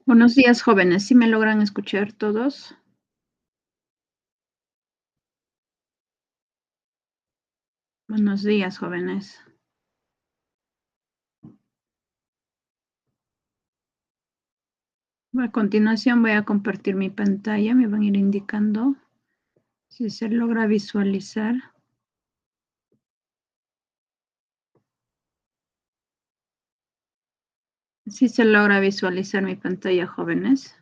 Buenos días, jóvenes. ¿Sí me logran escuchar todos? Buenos días, jóvenes. A continuación voy a compartir mi pantalla. Me van a ir indicando si se logra visualizar. Si se logra visualizar mi pantalla, jóvenes.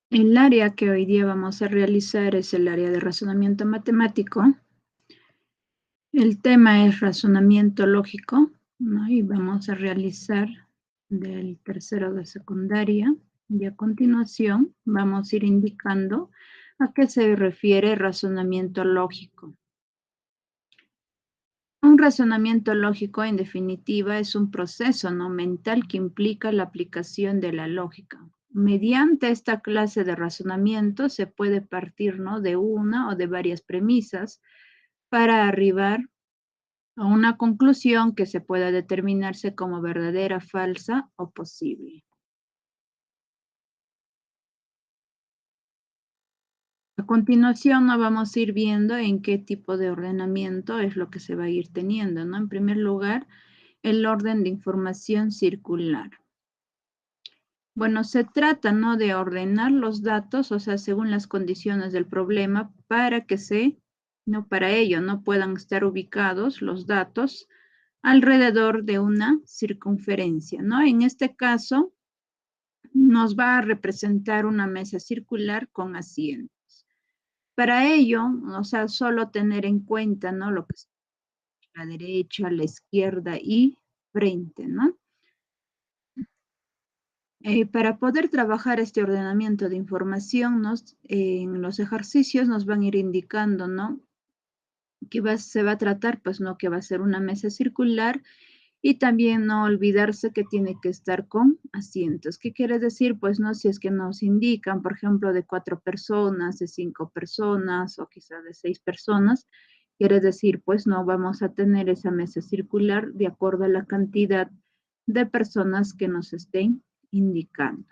El área que hoy día vamos a realizar es el área de razonamiento matemático. El tema es razonamiento lógico, ¿no? Y vamos a realizar del tercero de secundaria. Y a continuación vamos a ir indicando a qué se refiere razonamiento lógico. Un razonamiento lógico, en definitiva, es un proceso no mental que implica la aplicación de la lógica. Mediante esta clase de razonamiento se puede partir, ¿no?, de una o de varias premisas para arribar a una conclusión que se pueda determinarse como verdadera, falsa o posible. A continuación, ¿no?, vamos a ir viendo en qué tipo de ordenamiento es lo que se va a ir teniendo, ¿no? En primer lugar, el orden de información circular. Bueno, se trata, ¿no?, de ordenar los datos, o sea, según las condiciones del problema, para que no, para ello, no puedan estar ubicados los datos alrededor de una circunferencia, ¿no? En este caso, nos va a representar una mesa circular con asientos. Para ello, o sea, solo tener en cuenta, ¿no?, lo que es la derecha, la izquierda y frente, ¿no? Para poder trabajar este ordenamiento de información, en los ejercicios nos van a ir indicando, ¿no?, se va a tratar, pues, ¿no?, que va a ser una mesa circular y también no olvidarse que tiene que estar con asientos. ¿Qué quiere decir? Pues, no, si es que nos indican, por ejemplo, de 4 personas, de 5 personas o quizá de 6 personas, quiere decir, pues, no vamos a tener esa mesa circular de acuerdo a la cantidad de personas que nos estén indicando.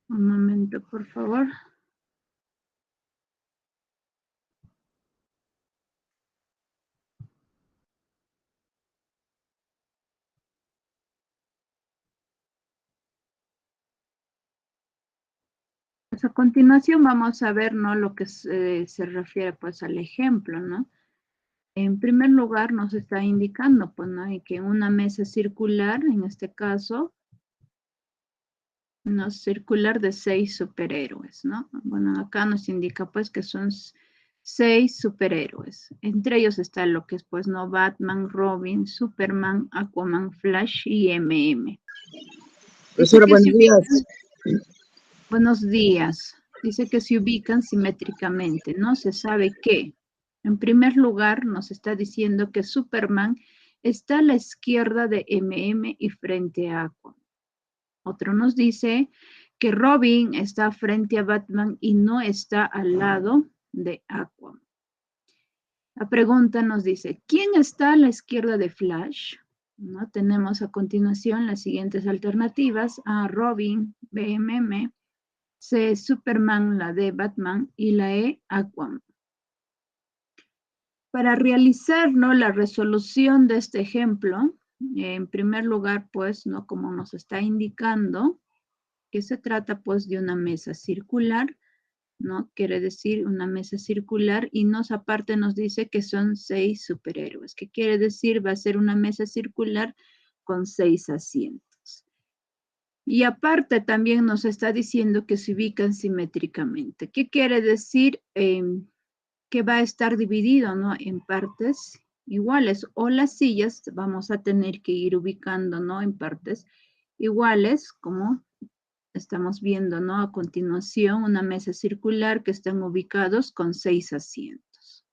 Un momento, por favor. Pues a continuación vamos a ver, ¿no?, lo que se refiere, pues, al ejemplo, ¿no? En primer lugar, nos está indicando, pues, ¿no?, y que una mesa circular, en este caso, no circular de 6 superhéroes, ¿no? Bueno, acá nos indica, pues, que son 6 superhéroes. Entre ellos está lo que es, pues, ¿no?, Batman, Robin, Superman, Aquaman, Flash y MM. Dice Profesora, que buenos días. buenos días. Dice que se ubican simétricamente, ¿no? Se sabe que, en primer lugar, nos está diciendo que Superman está a la izquierda de MM y frente a Aquaman. Otro nos dice que Robin está frente a Batman y no está al lado de Aquaman. La pregunta nos dice, ¿quién está a la izquierda de Flash? ¿No? Tenemos a continuación las siguientes alternativas: A, Robin; B, MM; C, Superman, la D, Batman, y la E, Aquaman. Para realizar, ¿no?, la resolución de este ejemplo, en primer lugar, pues, ¿no?, como nos está indicando, que se trata, pues, de una mesa circular, ¿no? Quiere decir una mesa circular y aparte nos dice que son 6 superhéroes. ¿Qué quiere decir? Va a ser una mesa circular con 6 asientos. Y aparte también nos está diciendo que se ubican simétricamente. ¿Qué quiere decir? Que va a estar dividido, ¿no?, en partes iguales, o las sillas vamos a tener que ir ubicando, ¿no?, en partes iguales, como estamos viendo, ¿no?, a continuación, una mesa circular que están ubicados con 6 asientos.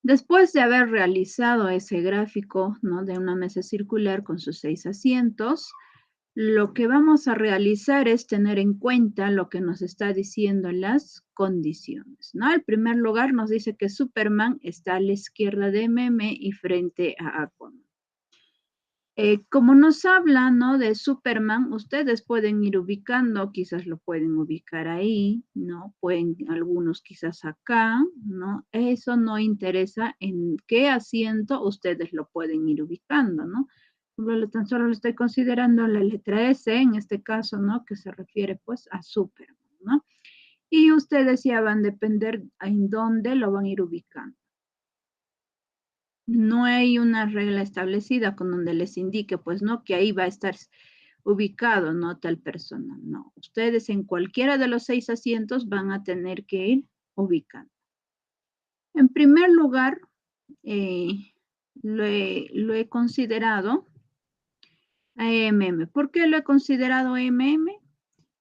Después de haber realizado ese gráfico, ¿no?, de una mesa circular con sus 6 asientos, Lo que vamos a realizar es tener en cuenta lo que nos está diciendo las condiciones, ¿no? En primer lugar nos dice que Superman está a la izquierda de MM y frente a Aquaman. Como nos habla, ¿no? De Superman, ustedes pueden ir ubicando, quizás lo pueden ubicar ahí, ¿no? Pueden algunos quizás acá, ¿no? Eso no interesa en qué asiento ustedes lo pueden ir ubicando, ¿no? Tan solo lo estoy considerando la letra S, en este caso, ¿no? Que se refiere pues a Superman, ¿no? Y ustedes ya van a depender en dónde lo van a ir ubicando. No hay una regla establecida con donde les indique, pues, ¿no? Que ahí va a estar ubicado, ¿no? Tal persona, no. Ustedes en cualquiera de los 6 asientos van a tener que ir ubicando. En primer lugar, lo he considerado AMM. ¿Por qué lo he considerado AMM?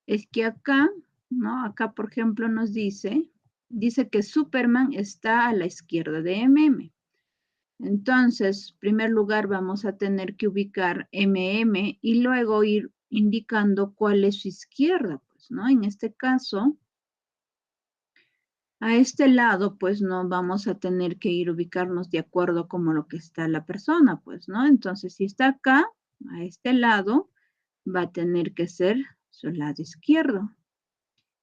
Es que acá, ¿no? Acá, por ejemplo, nos dice que Superman está a la izquierda de MM. Entonces, en primer lugar, vamos a tener que ubicar MM y luego ir indicando cuál es su izquierda, pues, ¿no? En este caso, a este lado, pues, no vamos a tener que ir ubicarnos de acuerdo como lo que está la persona, pues, ¿no? Entonces, si está acá, a este lado, va a tener que ser su lado izquierdo.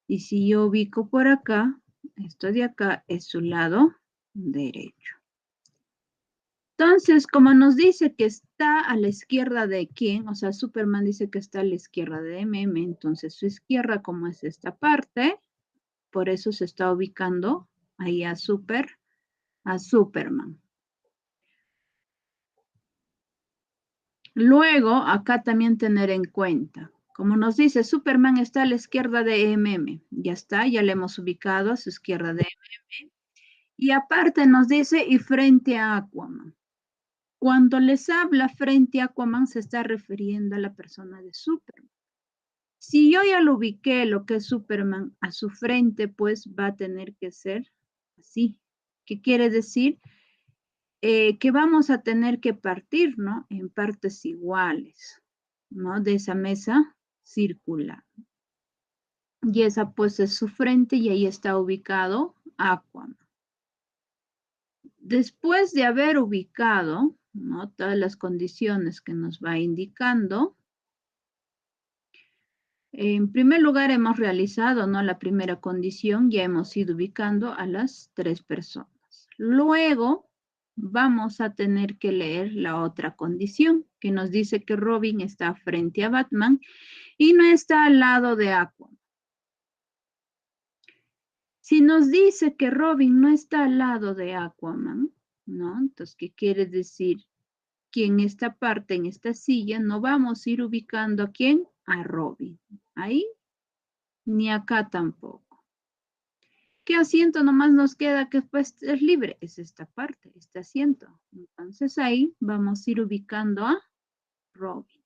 Y si yo ubico por acá, esto de acá es su lado derecho. Entonces, como nos dice que está a la izquierda de quién, o sea, Superman dice que está a la izquierda de MM, entonces su izquierda, como es esta parte, por eso se está ubicando ahí a Superman. Luego, acá también tener en cuenta, como nos dice, Superman está a la izquierda de MM, ya está, ya le hemos ubicado a su izquierda de MM. Y aparte nos dice, y frente a Aquaman. Cuando les habla frente a Aquaman, se está refiriendo a la persona de Superman. Si yo ya lo ubiqué, lo que es Superman, a su frente, pues va a tener que ser así. ¿Qué quiere decir? Que vamos a tener que partir, ¿no? En partes iguales, ¿no? De esa mesa circular. Y esa pues es su frente y ahí está ubicado Aquaman. Después de haber ubicado, ¿no? Todas las condiciones que nos va indicando, en primer lugar hemos realizado, ¿no? La primera condición, ya hemos ido ubicando a las 3 personas. Luego vamos a tener que leer la otra condición, que nos dice que Robin está frente a Batman y no está al lado de Aquaman. Si nos dice que Robin no está al lado de Aquaman, ¿no? Entonces, ¿qué quiere decir? Que en esta parte, en esta silla, no vamos a ir ubicando a quién, a Robin. Ahí, ni acá tampoco. ¿Qué asiento nomás nos queda que pues es libre? Es esta parte, este asiento. Entonces ahí vamos a ir ubicando a Robin.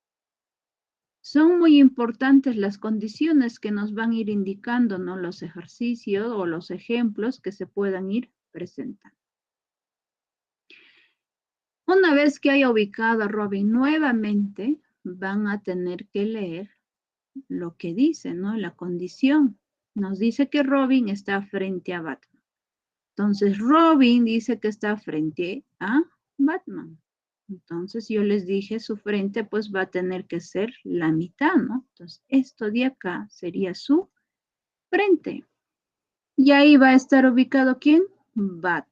Son muy importantes las condiciones que nos van a ir indicando, ¿no? Los ejercicios o los ejemplos que se puedan ir presentando. Una vez que haya ubicado a Robin nuevamente, van a tener que leer lo que dice, ¿no? La condición. Nos dice que Robin está frente a Batman. Entonces, Robin dice que está frente a Batman. Entonces, yo les dije, su frente pues va a tener que ser la mitad, ¿no? Entonces, esto de acá sería su frente. Y ahí va a estar ubicado ¿quién? Batman.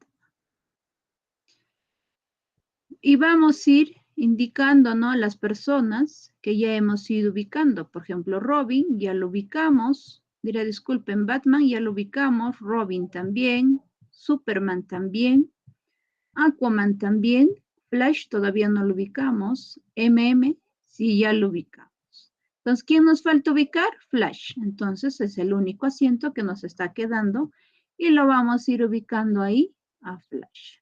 Y vamos a ir indicando, ¿no? Las personas que ya hemos ido ubicando. Por ejemplo, Robin, ya lo ubicamos. Diré, disculpen, Batman ya lo ubicamos. Robin también. Superman también. Aquaman también. Flash todavía no lo ubicamos. MM, sí, ya lo ubicamos. Entonces, ¿quién nos falta ubicar? Flash. Entonces, es el único asiento que nos está quedando y lo vamos a ir ubicando ahí a Flash.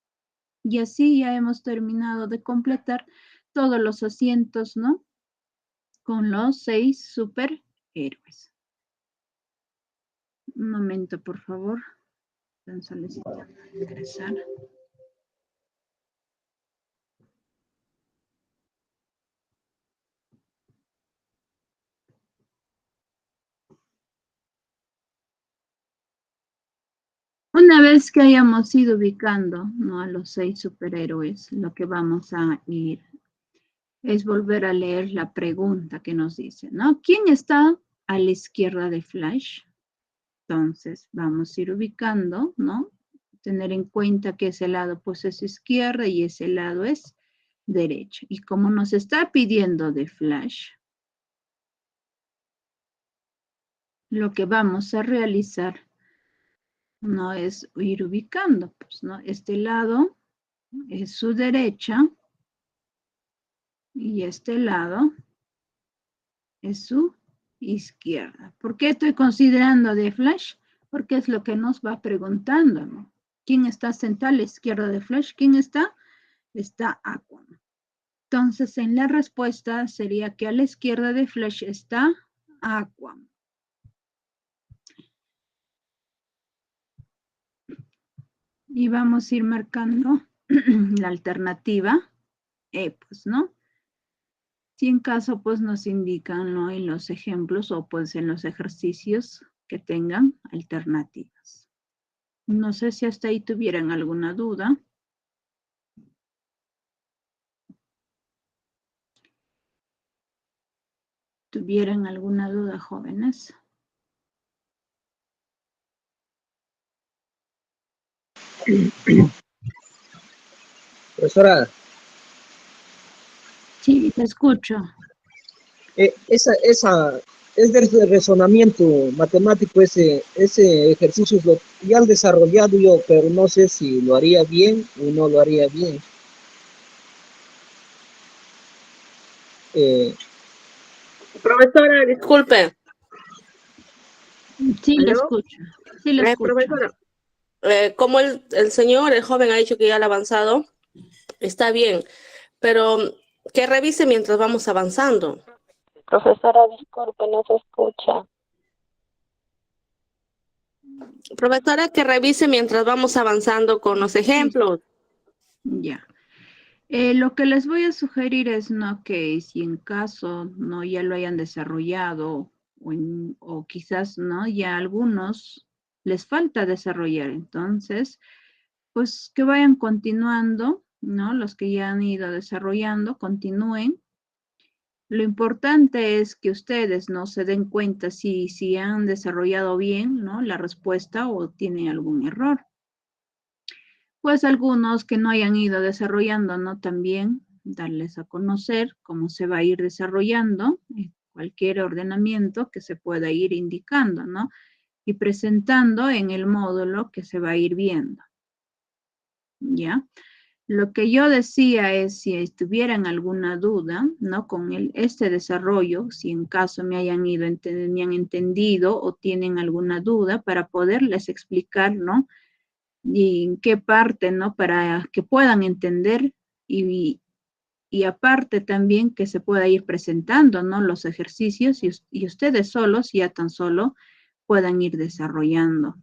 Y así ya hemos terminado de completar todos los asientos, ¿no? Con los 6 superhéroes. Un momento, por favor. Están solicitando ingresar. vez que hayamos ido ubicando, ¿no?, a los 6 superhéroes, lo que vamos a ir es volver a leer la pregunta que nos dice, ¿no? ¿Quién está a la izquierda de Flash? Entonces, vamos a ir ubicando, ¿no? Tener en cuenta que ese lado pues es izquierda y ese lado es derecha. Y como nos está pidiendo de Flash, lo que vamos a realizar no es ir ubicando, pues, ¿no? Este lado es su derecha y este lado es su izquierda. ¿Por qué estoy considerando de Flash? Porque es lo que nos va preguntando, ¿no? ¿Quién está sentado a la izquierda de Flash? ¿Quién está? Está Aquaman. Entonces, en la respuesta sería que a la izquierda de Flash está Aquaman. Y vamos a ir marcando la alternativa pues, ¿no? Si en caso, pues, nos indican, ¿no?, en los ejemplos o, pues, en los ejercicios que tengan alternativas. No sé si hasta ahí tuvieran alguna duda. ¿Tuvieran alguna duda, jóvenes? Profesora, Sí, te escucho. esa es de razonamiento matemático, ese ejercicio ya han desarrollado yo, pero no sé si lo haría bien o no lo haría bien. Profesora, disculpe. Sí, le ¿Aló? escucho. Sí, le escucho. Profesora, como el señor, el joven ha dicho que ya lo ha avanzado, está bien, pero que revise mientras vamos avanzando. Profesora, disculpe, no se escucha. Profesora, que revise mientras vamos avanzando con los ejemplos. Ya. Lo que les voy a sugerir es, ¿no?, que si en caso no ya lo hayan desarrollado o quizás, ¿no?, ya algunos les falta desarrollar, entonces, pues que vayan continuando, ¿no? Los que ya han ido desarrollando, continúen. Lo importante es que ustedes no se den cuenta si han desarrollado bien, ¿no?, la respuesta o tienen algún error. Pues algunos que no hayan ido desarrollando, ¿no? También darles a conocer cómo se va a ir desarrollando cualquier ordenamiento que se pueda ir indicando, ¿no? Y presentando en el módulo que se va a ir viendo. ¿Ya? Lo que yo decía es si tuvieran alguna duda, ¿no?, con este desarrollo, si en caso me han entendido o tienen alguna duda para poderles explicar, ¿no?, y en qué parte, ¿no?, para que puedan entender y aparte también que se pueda ir presentando, ¿no?, los ejercicios y ustedes solos ya tan solo puedan ir desarrollando.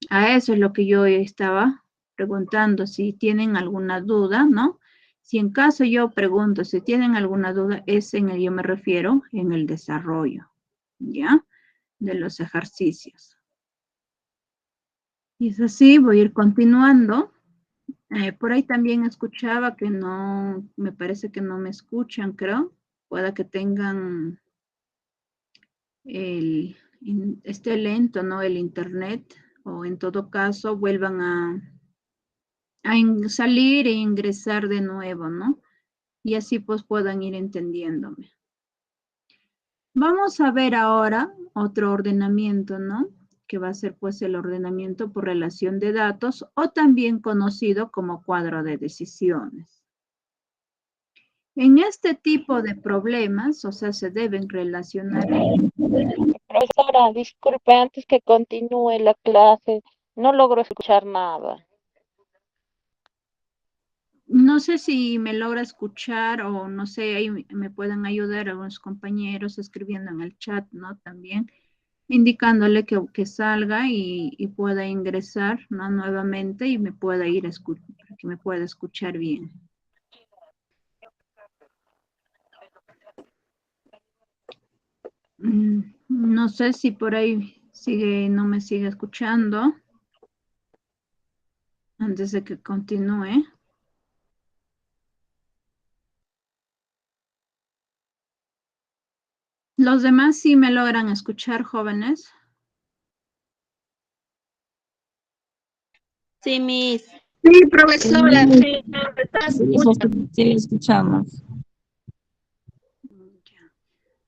A eso es lo que yo estaba preguntando, si tienen alguna duda, ¿no? Si en caso yo pregunto si tienen alguna duda, yo me refiero en el desarrollo, ¿ya? De los ejercicios. Y es así, voy a ir continuando. Por ahí también escuchaba que no, me parece que no me escuchan, creo. Pueda que tengan esté lento, ¿no?, el internet, o en todo caso vuelvan a salir e ingresar de nuevo, ¿no? Y así pues puedan ir entendiéndome. Vamos a ver ahora otro ordenamiento, ¿no? Que va a ser pues el ordenamiento por relación de datos o también conocido como cuadro de decisiones. En este tipo de problemas, o sea, se deben relacionar. Profesora, disculpe, antes que continúe la clase, no logro escuchar nada. No sé si me logra escuchar o no sé, ahí me pueden ayudar algunos compañeros escribiendo en el chat, ¿no? También indicándole que salga y pueda ingresar, ¿no?, nuevamente y me pueda ir a escuchar, que me pueda escuchar bien. No sé si por ahí no me sigue escuchando. antes de que continúe. ¿Los demás sí me logran escuchar, jóvenes? Sí, Miss. Sí, profesora, sí, Sí, escuchamos. Ya.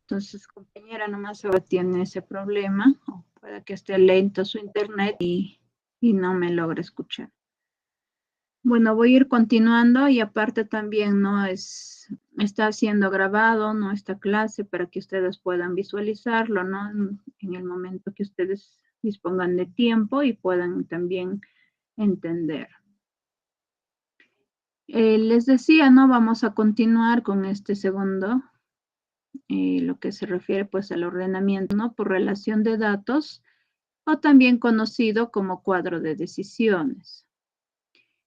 Entonces, compañera, nomás ahora tiene ese problema. O puede que esté lento su internet y no me logre escuchar. Bueno, voy a ir continuando y aparte también, ¿no? Está siendo grabado, ¿no? Esta clase para que ustedes puedan visualizarlo, ¿no? En el momento que ustedes dispongan de tiempo y puedan también entender. Les decía, ¿no? Vamos a continuar con este segundo, lo que se refiere pues al ordenamiento, ¿no? Por relación de datos o también conocido como cuadro de decisiones.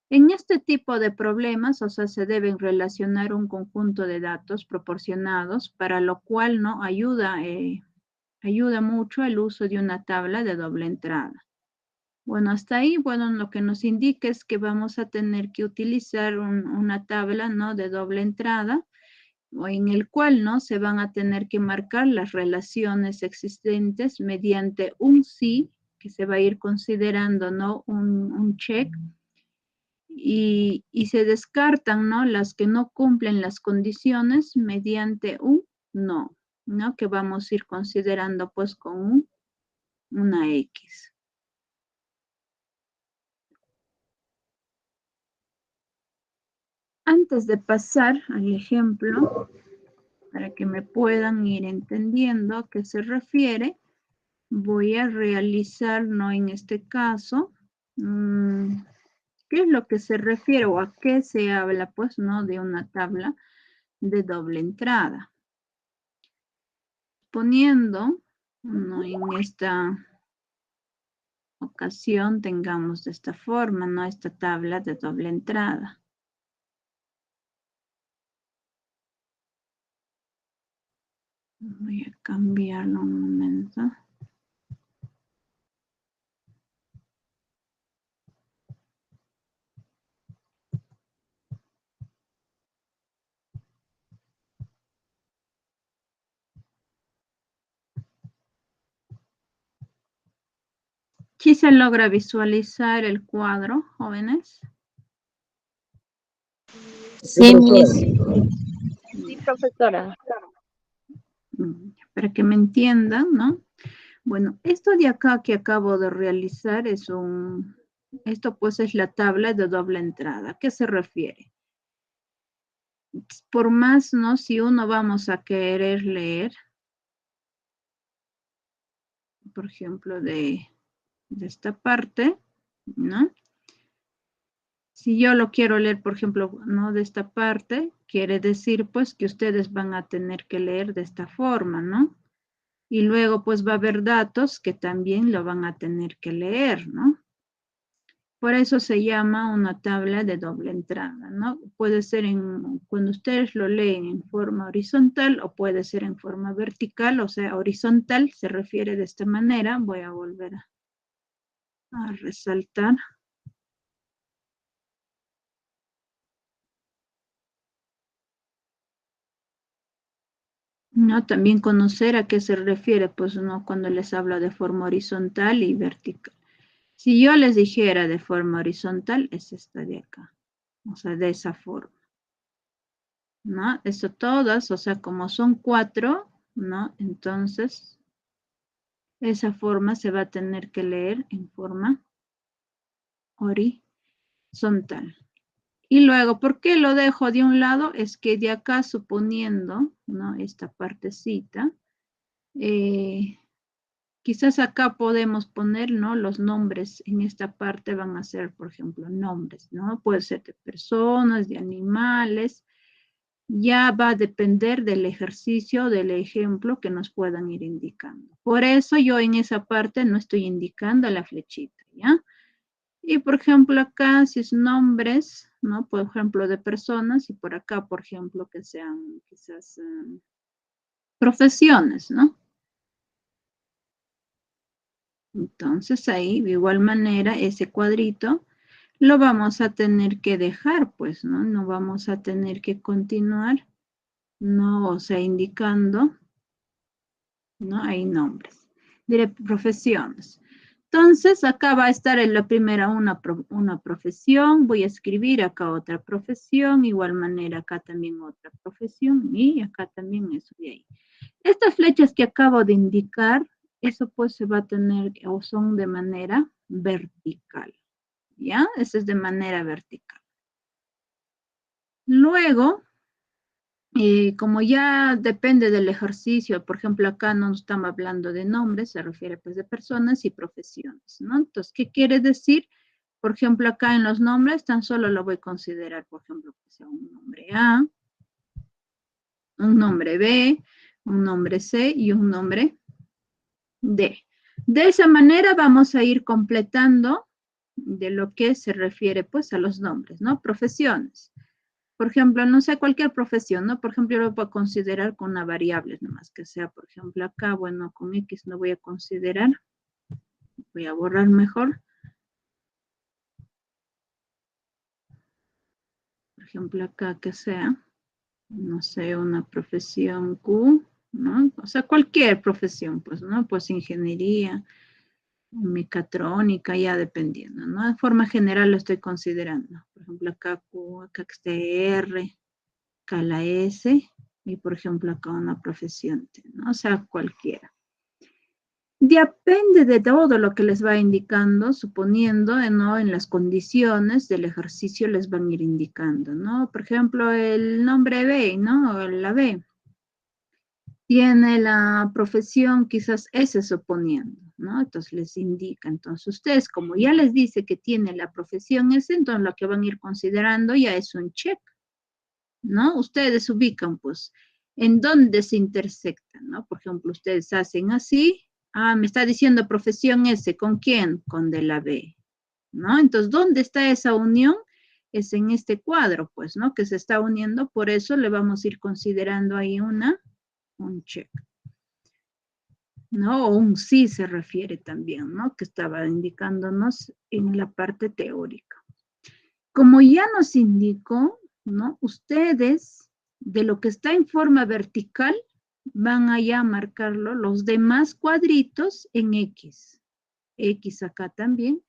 En este tipo de problemas, o sea, se deben relacionar un conjunto de datos proporcionados, para lo cual no ayuda mucho el uso de una tabla de doble entrada. Bueno, hasta ahí, bueno, lo que nos indica es que vamos a tener que utilizar una tabla, ¿no? De doble entrada, o en el cual, ¿no? Se van a tener que marcar las relaciones existentes mediante un sí, que se va a ir considerando, ¿no? Un check, y se descartan, ¿no? Las que no cumplen las condiciones mediante un no, ¿no? Que vamos a ir considerando pues con una X. Antes de pasar al ejemplo, para que me puedan ir entendiendo a qué se refiere, voy a realizar, ¿no? En este caso, ¿qué es lo que se refiere o a qué se habla, pues, ¿no? De una tabla de doble entrada. Poniendo, ¿no? En esta ocasión tengamos de esta forma, ¿no? Esta tabla de doble entrada. Voy a cambiarlo un momento. ¿Sí se logra visualizar el cuadro, jóvenes? Sí, Miss. sí, profesora. Para que me entiendan, ¿no? Bueno, esto de acá que acabo de realizar es esto pues es la tabla de doble entrada. ¿A qué se refiere? Por más, ¿no? Si uno vamos a querer leer, por ejemplo, de esta parte, ¿no? Si yo lo quiero leer, por ejemplo, ¿no? De esta parte, quiere decir pues que ustedes van a tener que leer de esta forma, ¿no? Y luego pues va a haber datos que también lo van a tener que leer, ¿no? Por eso se llama una tabla de doble entrada, ¿no? Puede ser cuando ustedes lo leen en forma horizontal o puede ser en forma vertical, o sea, horizontal se refiere de esta manera. Voy a volver a resaltar. ¿No? También conocer a qué se refiere, pues, ¿no? Cuando les hablo de forma horizontal y vertical. Si yo les dijera de forma horizontal, es esta de acá, o sea, de esa forma, ¿no? Eso todas, o sea, como son 4, ¿no? Entonces, esa forma se va a tener que leer en forma horizontal. Y luego, ¿por qué lo dejo de un lado? Es que de acá, suponiendo, ¿no? Esta partecita, quizás acá podemos poner, ¿no? Los nombres en esta parte van a ser, por ejemplo, nombres, ¿no? Puede ser de personas, de animales. Ya va a depender del ejercicio, del ejemplo que nos puedan ir indicando. Por eso yo en esa parte no estoy indicando la flechita, ¿ya? Y por ejemplo acá, si es nombres, ¿no? Por ejemplo, de personas, y por acá, por ejemplo, que sean quizás profesiones, ¿no? Entonces ahí, de igual manera, ese cuadrito lo vamos a tener que dejar, pues, ¿no? No vamos a tener que continuar, ¿no? O sea, indicando, ¿no? Hay nombres. Diré profesiones. Entonces, acá va a estar en la primera una profesión, voy a escribir acá otra profesión, igual manera acá también otra profesión, y acá también eso de ahí. Estas flechas que acabo de indicar, eso pues se va a tener, o son de manera vertical, ¿ya? Eso es de manera vertical. Luego, como ya depende del ejercicio, por ejemplo, acá no estamos hablando de nombres, se refiere pues de personas y profesiones, ¿no? Entonces, ¿qué quiere decir? Por ejemplo, acá en los nombres tan solo lo voy a considerar, por ejemplo, que sea un nombre A, un nombre B, un nombre C y un nombre D. De esa manera vamos a ir completando de lo que se refiere pues a los nombres, ¿no? Profesiones. Por ejemplo, no sé, cualquier profesión, ¿no? Por ejemplo, yo lo puedo considerar con una variable nomás, que sea, por ejemplo, acá, bueno, con X no voy a considerar. Voy a borrar mejor. Por ejemplo, acá que sea, no sé, una profesión Q, ¿no? O sea, cualquier profesión, pues, ¿no? Pues ingeniería, mecatrónica, ya dependiendo, ¿no? De forma general lo estoy considerando. Por ejemplo, acá Q, acá está R, acá la S, y por ejemplo acá una profesión, ¿no? O sea, cualquiera. Depende de todo lo que les va indicando, suponiendo, ¿no? En las condiciones del ejercicio les van a ir indicando, ¿no? Por ejemplo, el nombre B, ¿no? La B. Tiene la profesión quizás S suponiendo, ¿no? Entonces les indica. Entonces ustedes, como ya les dice que tiene la profesión S, entonces lo que van a ir considerando ya es un check, ¿no? Ustedes ubican, pues, en dónde se intersectan, ¿no? Por ejemplo, ustedes hacen así, me está diciendo profesión S, ¿con quién? Con de la B, ¿no? Entonces, ¿dónde está esa unión? Es en este cuadro, pues, ¿no? Que se está uniendo, por eso le vamos a ir considerando ahí un check, ¿no? O un sí se refiere también, ¿no? Que estaba indicándonos en la parte teórica. Como ya nos indicó, ¿no? Ustedes, de lo que está en forma vertical, van allá a marcarlo, los demás cuadritos en X. X acá también.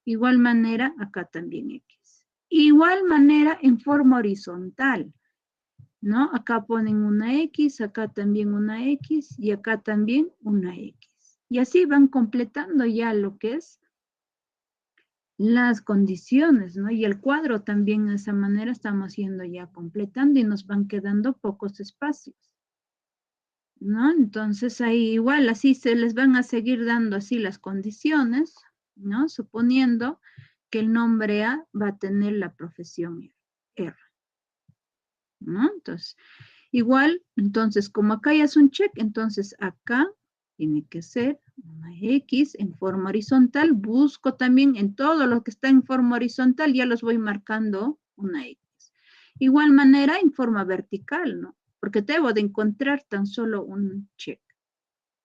Igual manera, acá también X. Igual manera en forma horizontal, ¿no? Acá ponen una X, acá también una X y acá también una X. Y así van completando ya lo que es las condiciones, ¿no? Y el cuadro también de esa manera estamos yendo ya completando y nos van quedando pocos espacios, ¿no? Entonces ahí igual así se les van a seguir dando así las condiciones, ¿no? Suponiendo que el nombre A va a tener la profesión R, ¿no? Entonces, igual, entonces como acá ya es un check, entonces acá tiene que ser una X en forma horizontal. Busco también en todo lo que está en forma horizontal, ya los voy marcando una X. Igual manera en forma vertical, ¿no? Porque debo de encontrar tan solo un check.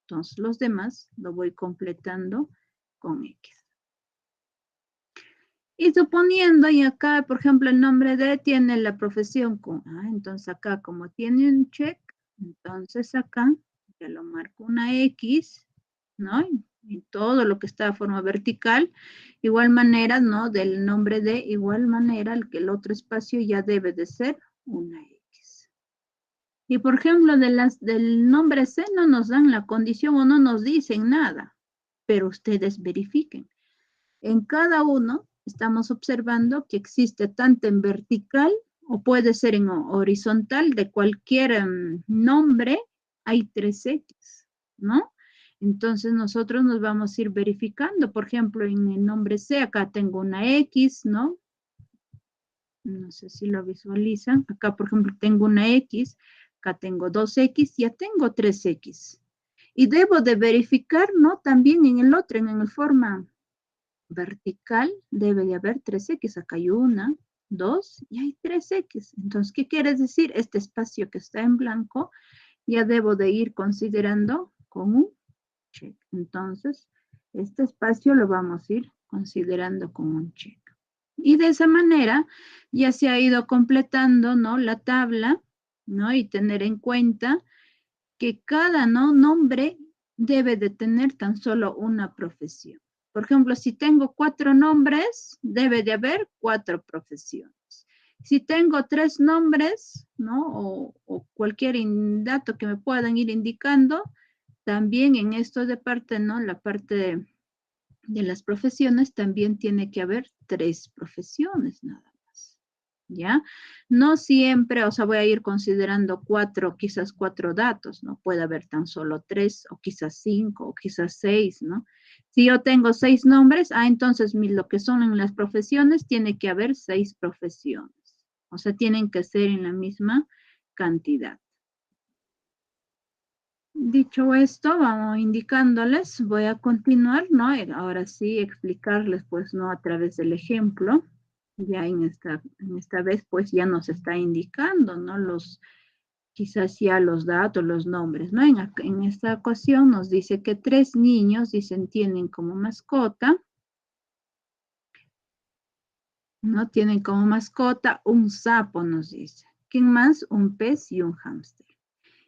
Entonces los demás lo voy completando con X. Y suponiendo, y acá, por ejemplo, el nombre de tiene la profesión con A, entonces acá como tiene un check, entonces acá ya lo marco una X, ¿no? Y todo lo que está de forma vertical, igual manera, ¿no? Del nombre de igual manera, el otro espacio ya debe de ser una X. Y por ejemplo, del nombre C no nos dan la condición o no nos dicen nada, pero ustedes verifiquen. En cada uno estamos observando que existe tanto en vertical o puede ser en horizontal de cualquier nombre, hay 3X, ¿no? Entonces nosotros nos vamos a ir verificando, por ejemplo, en el nombre C, acá tengo una X, ¿no? No sé si lo visualizan. Acá, por ejemplo, tengo una X, acá tengo 2X, ya tengo 3X. Y debo de verificar, ¿no? También en el otro, en el forma vertical, debe de haber 3X. Acá hay una, 2 y hay 3X. Entonces, ¿qué quiere decir? Este espacio que está en blanco ya debo de ir considerando con un check. Entonces, este espacio lo vamos a ir considerando con un check. Y de esa manera ya se ha ido completando, ¿no?, la tabla, ¿no? Y tener en cuenta que cada, ¿no?, nombre debe de tener tan solo una profesión. Por ejemplo, si tengo 4 nombres, debe de haber 4 profesiones. Si tengo 3 nombres, ¿no?, o cualquier dato que me puedan ir indicando, también en esto de parte, ¿no?, la parte de las profesiones, también tiene que haber 3 profesiones nada más, ¿ya? No siempre, o sea, voy a ir considerando 4, quizás 4 datos, ¿no? Puede haber tan solo 3, o quizás 5, o quizás 6, ¿no? Si yo tengo 6 nombres, entonces lo que son en las profesiones, tiene que haber 6 profesiones. O sea, tienen que ser en la misma cantidad. Dicho esto, vamos indicándoles, voy a continuar, ¿no? Ahora sí, explicarles, pues, ¿no?, a través del ejemplo. Ya en esta vez, pues, ya nos está indicando, ¿no?, quizás ya los datos, los nombres, ¿no? En esta ocasión nos dice que 3 niños, dicen, tienen como mascota, ¿no? Tienen como mascota un sapo, nos dice. ¿Quién más? Un pez y un hámster.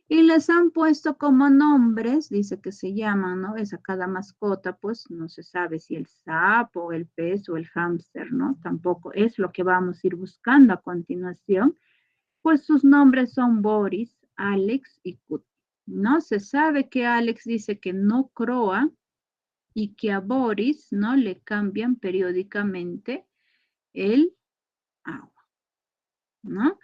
Y les han puesto como nombres, dice que se llaman, ¿no? Es a cada mascota, pues no se sabe si el sapo, el pez o el hámster, ¿no? Tampoco es lo que vamos a ir buscando a continuación. Pues sus nombres son Boris, Alex y Cuti, ¿no? Se sabe que Alex dice que no croa y que a Boris, ¿no?, le cambian periódicamente el agua, ¿no?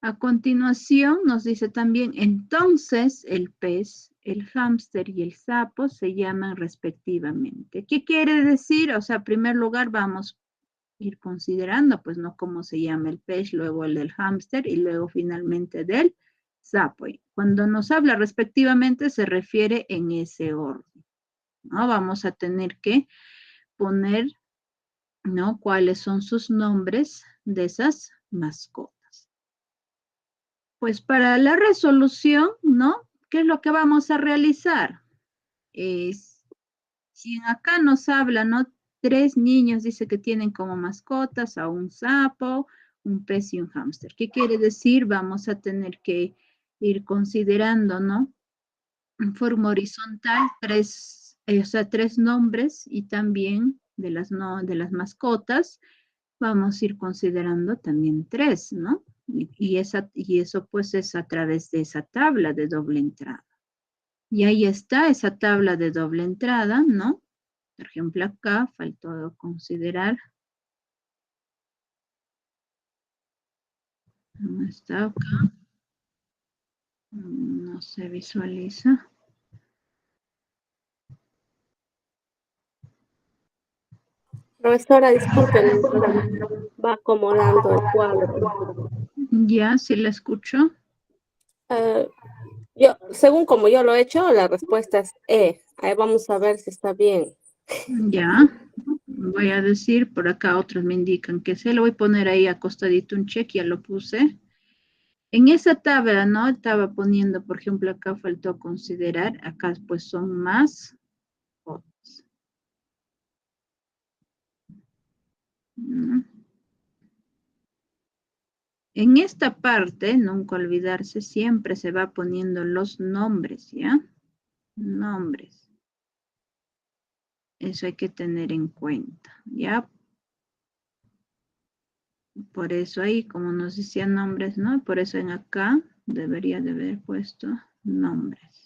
A continuación nos dice también, entonces el pez, el hámster y el sapo se llaman respectivamente. ¿Qué quiere decir? O sea, en primer lugar vamos a ir considerando, pues, no, cómo se llama el pez, luego el del hámster y luego finalmente del sapo. Y cuando nos habla respectivamente se refiere en ese orden, ¿no? Vamos a tener que poner, ¿no?, cuáles son sus nombres de esas mascotas. Pues para la resolución, ¿no?, ¿qué es lo que vamos a realizar? Si acá nos habla, ¿no?, 3 niños, dice que tienen como mascotas a un sapo, un pez y un hámster. ¿Qué quiere decir? Vamos a tener que ir considerando, ¿no?, en forma horizontal, 3 nombres y también de las mascotas, vamos a ir considerando también 3, ¿no? Y eso pues es a través de esa tabla de doble entrada. Y ahí está esa tabla de doble entrada, ¿no? Por ejemplo, acá faltó considerar. ¿Dónde está acá? No se visualiza. Profesora, disculpe, va acomodando el cuadro. Ya, sí la escucho. Según como yo lo he hecho, la respuesta es E. Ahí vamos a ver si está bien. Ya, voy a decir, por acá otros me indican que se lo voy a poner ahí acostadito un check, ya lo puse. En esa tabla, ¿no? Estaba poniendo, por ejemplo, acá faltó considerar, acá pues son más fotos. En esta parte, nunca olvidarse, siempre se va poniendo los nombres, ¿ya? Nombres. Eso hay que tener en cuenta, ¿ya? Por eso ahí, como nos decían nombres, ¿no? Por eso en acá debería de haber puesto nombres.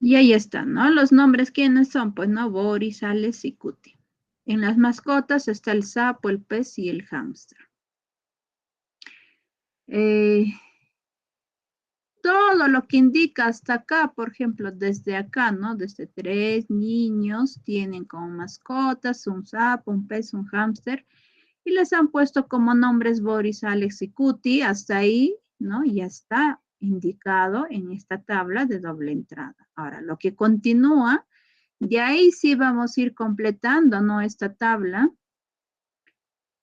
Y ahí están, ¿no? Los nombres, ¿quiénes son? Pues, ¿no? Boris, Alex y Cuti. En las mascotas está el sapo, el pez y el hámster. Todo lo que indica hasta acá, por ejemplo, desde acá, ¿no? Desde 3 niños tienen como mascotas un sapo, un pez, un hámster, y les han puesto como nombres Boris, Alex y Cuti, hasta ahí, ¿no? Ya está indicado en esta tabla de doble entrada. Ahora, lo que continúa, de ahí sí vamos a ir completando, ¿no?, esta tabla,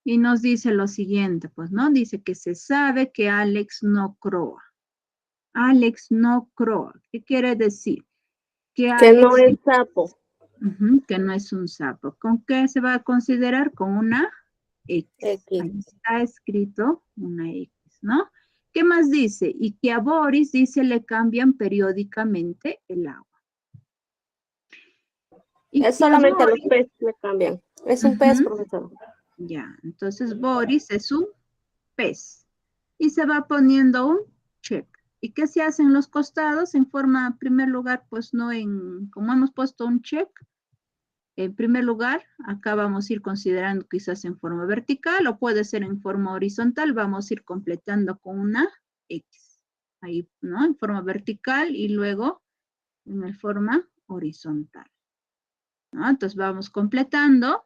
y nos dice lo siguiente, pues, ¿no? Dice que se sabe que Alex no croa. Alex no croa. ¿Qué quiere decir? Que Que Alex, no es sapo. que no es un sapo. ¿Con qué se va a considerar? Con una X. X. Ahí está escrito una X, ¿no? ¿Qué más dice? Y que a Boris, dice, le cambian periódicamente el agua. Y Es que a solamente a los Boris, peces le cambian. Es un pez, ujú, profesor. ya, entonces Boris es un pez. Y se va poniendo un check. ¿Y qué se hace en los costados? En forma, en primer lugar, pues no en, como hemos puesto un check, en primer lugar, acá vamos a ir considerando quizás en forma vertical o puede ser en forma horizontal, vamos a ir completando con una X. Ahí, ¿no? En forma vertical y luego en forma horizontal, ¿no? Entonces vamos completando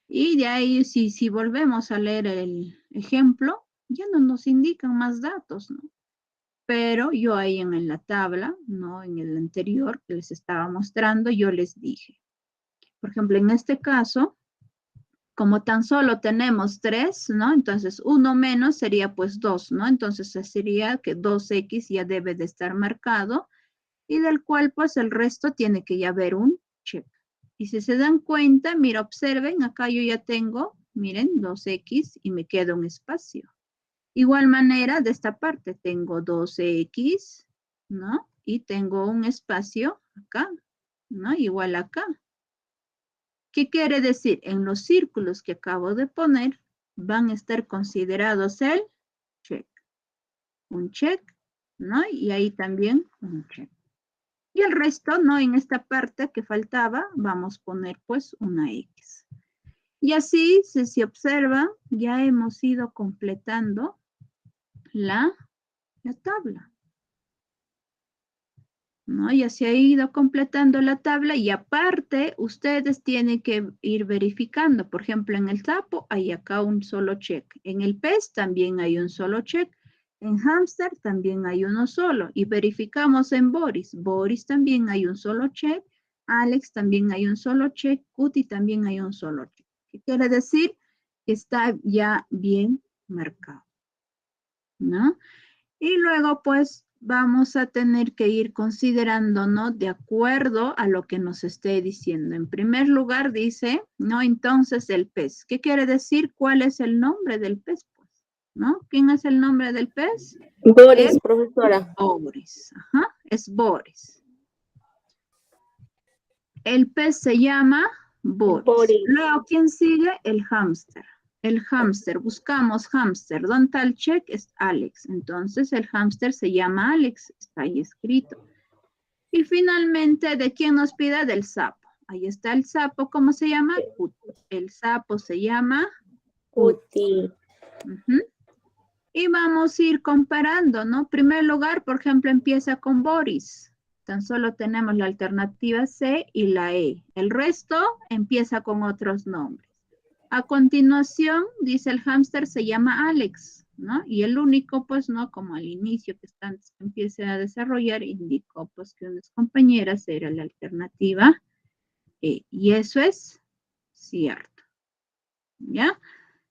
y de ahí si volvemos a leer el ejemplo, ya no nos indican más datos, ¿no? Pero yo ahí en la tabla, ¿no? En el anterior que les estaba mostrando, yo les dije, por ejemplo, en este caso, como tan solo tenemos 3, ¿no? Entonces, 1 menos sería pues 2, ¿no? Entonces, sería que 2x ya debe de estar marcado y del cual pues el resto tiene que ya haber un check. Y si se dan cuenta, mira, observen, acá yo ya tengo, miren, 2x y me queda un espacio. Igual manera, de esta parte tengo 12x, ¿no? Y tengo un espacio acá, ¿no? Igual acá. ¿Qué quiere decir? En los círculos que acabo de poner, van a estar considerados el check. Un check, ¿no? Y ahí también un check. Y el resto, ¿no? En esta parte que faltaba, vamos a poner pues una X. Y así, si se observa, ya hemos ido completando la tabla, ¿no? Ya se ha ido completando la tabla y aparte ustedes tienen que ir verificando. Por ejemplo, en el sapo hay acá un solo check. En el pez también hay un solo check. En hámster también hay uno solo. Y verificamos en Boris. Boris también hay un solo check. Alex también hay un solo check. Cuti también hay un solo check. ¿Qué quiere decir? Que está ya bien marcado, ¿no? Y luego, pues, vamos a tener que ir considerando, ¿no? De acuerdo a lo que nos esté diciendo. En primer lugar, dice, ¿no? Entonces, el pez. ¿Qué quiere decir? ¿Cuál es el nombre del pez? Pues, ¿no? ¿Quién es el nombre del pez? Boris, profesora. Boris. Ajá, es Boris. El pez se llama Boris. Boris. Luego, ¿quién sigue? El hámster. El hámster, buscamos hámster. ¿Dónde está el check? Es Alex. Entonces el hámster se llama Alex. Está ahí escrito. Y finalmente, ¿de quién nos pide? Del sapo. Ahí está el sapo. ¿Cómo se llama? Cuti. El sapo se llama Cuti. Y vamos a ir comparando, ¿no? Primer lugar, por ejemplo, empieza con Boris. Tan solo tenemos la alternativa C y la E. El resto empieza con otros nombres. A continuación, dice el hámster, se llama Alex, ¿no? Y el único, pues, ¿no? Como al inicio que está antes que empiece a desarrollar, indicó, pues, que unas compañeras era la alternativa E. Y eso es cierto, ¿ya?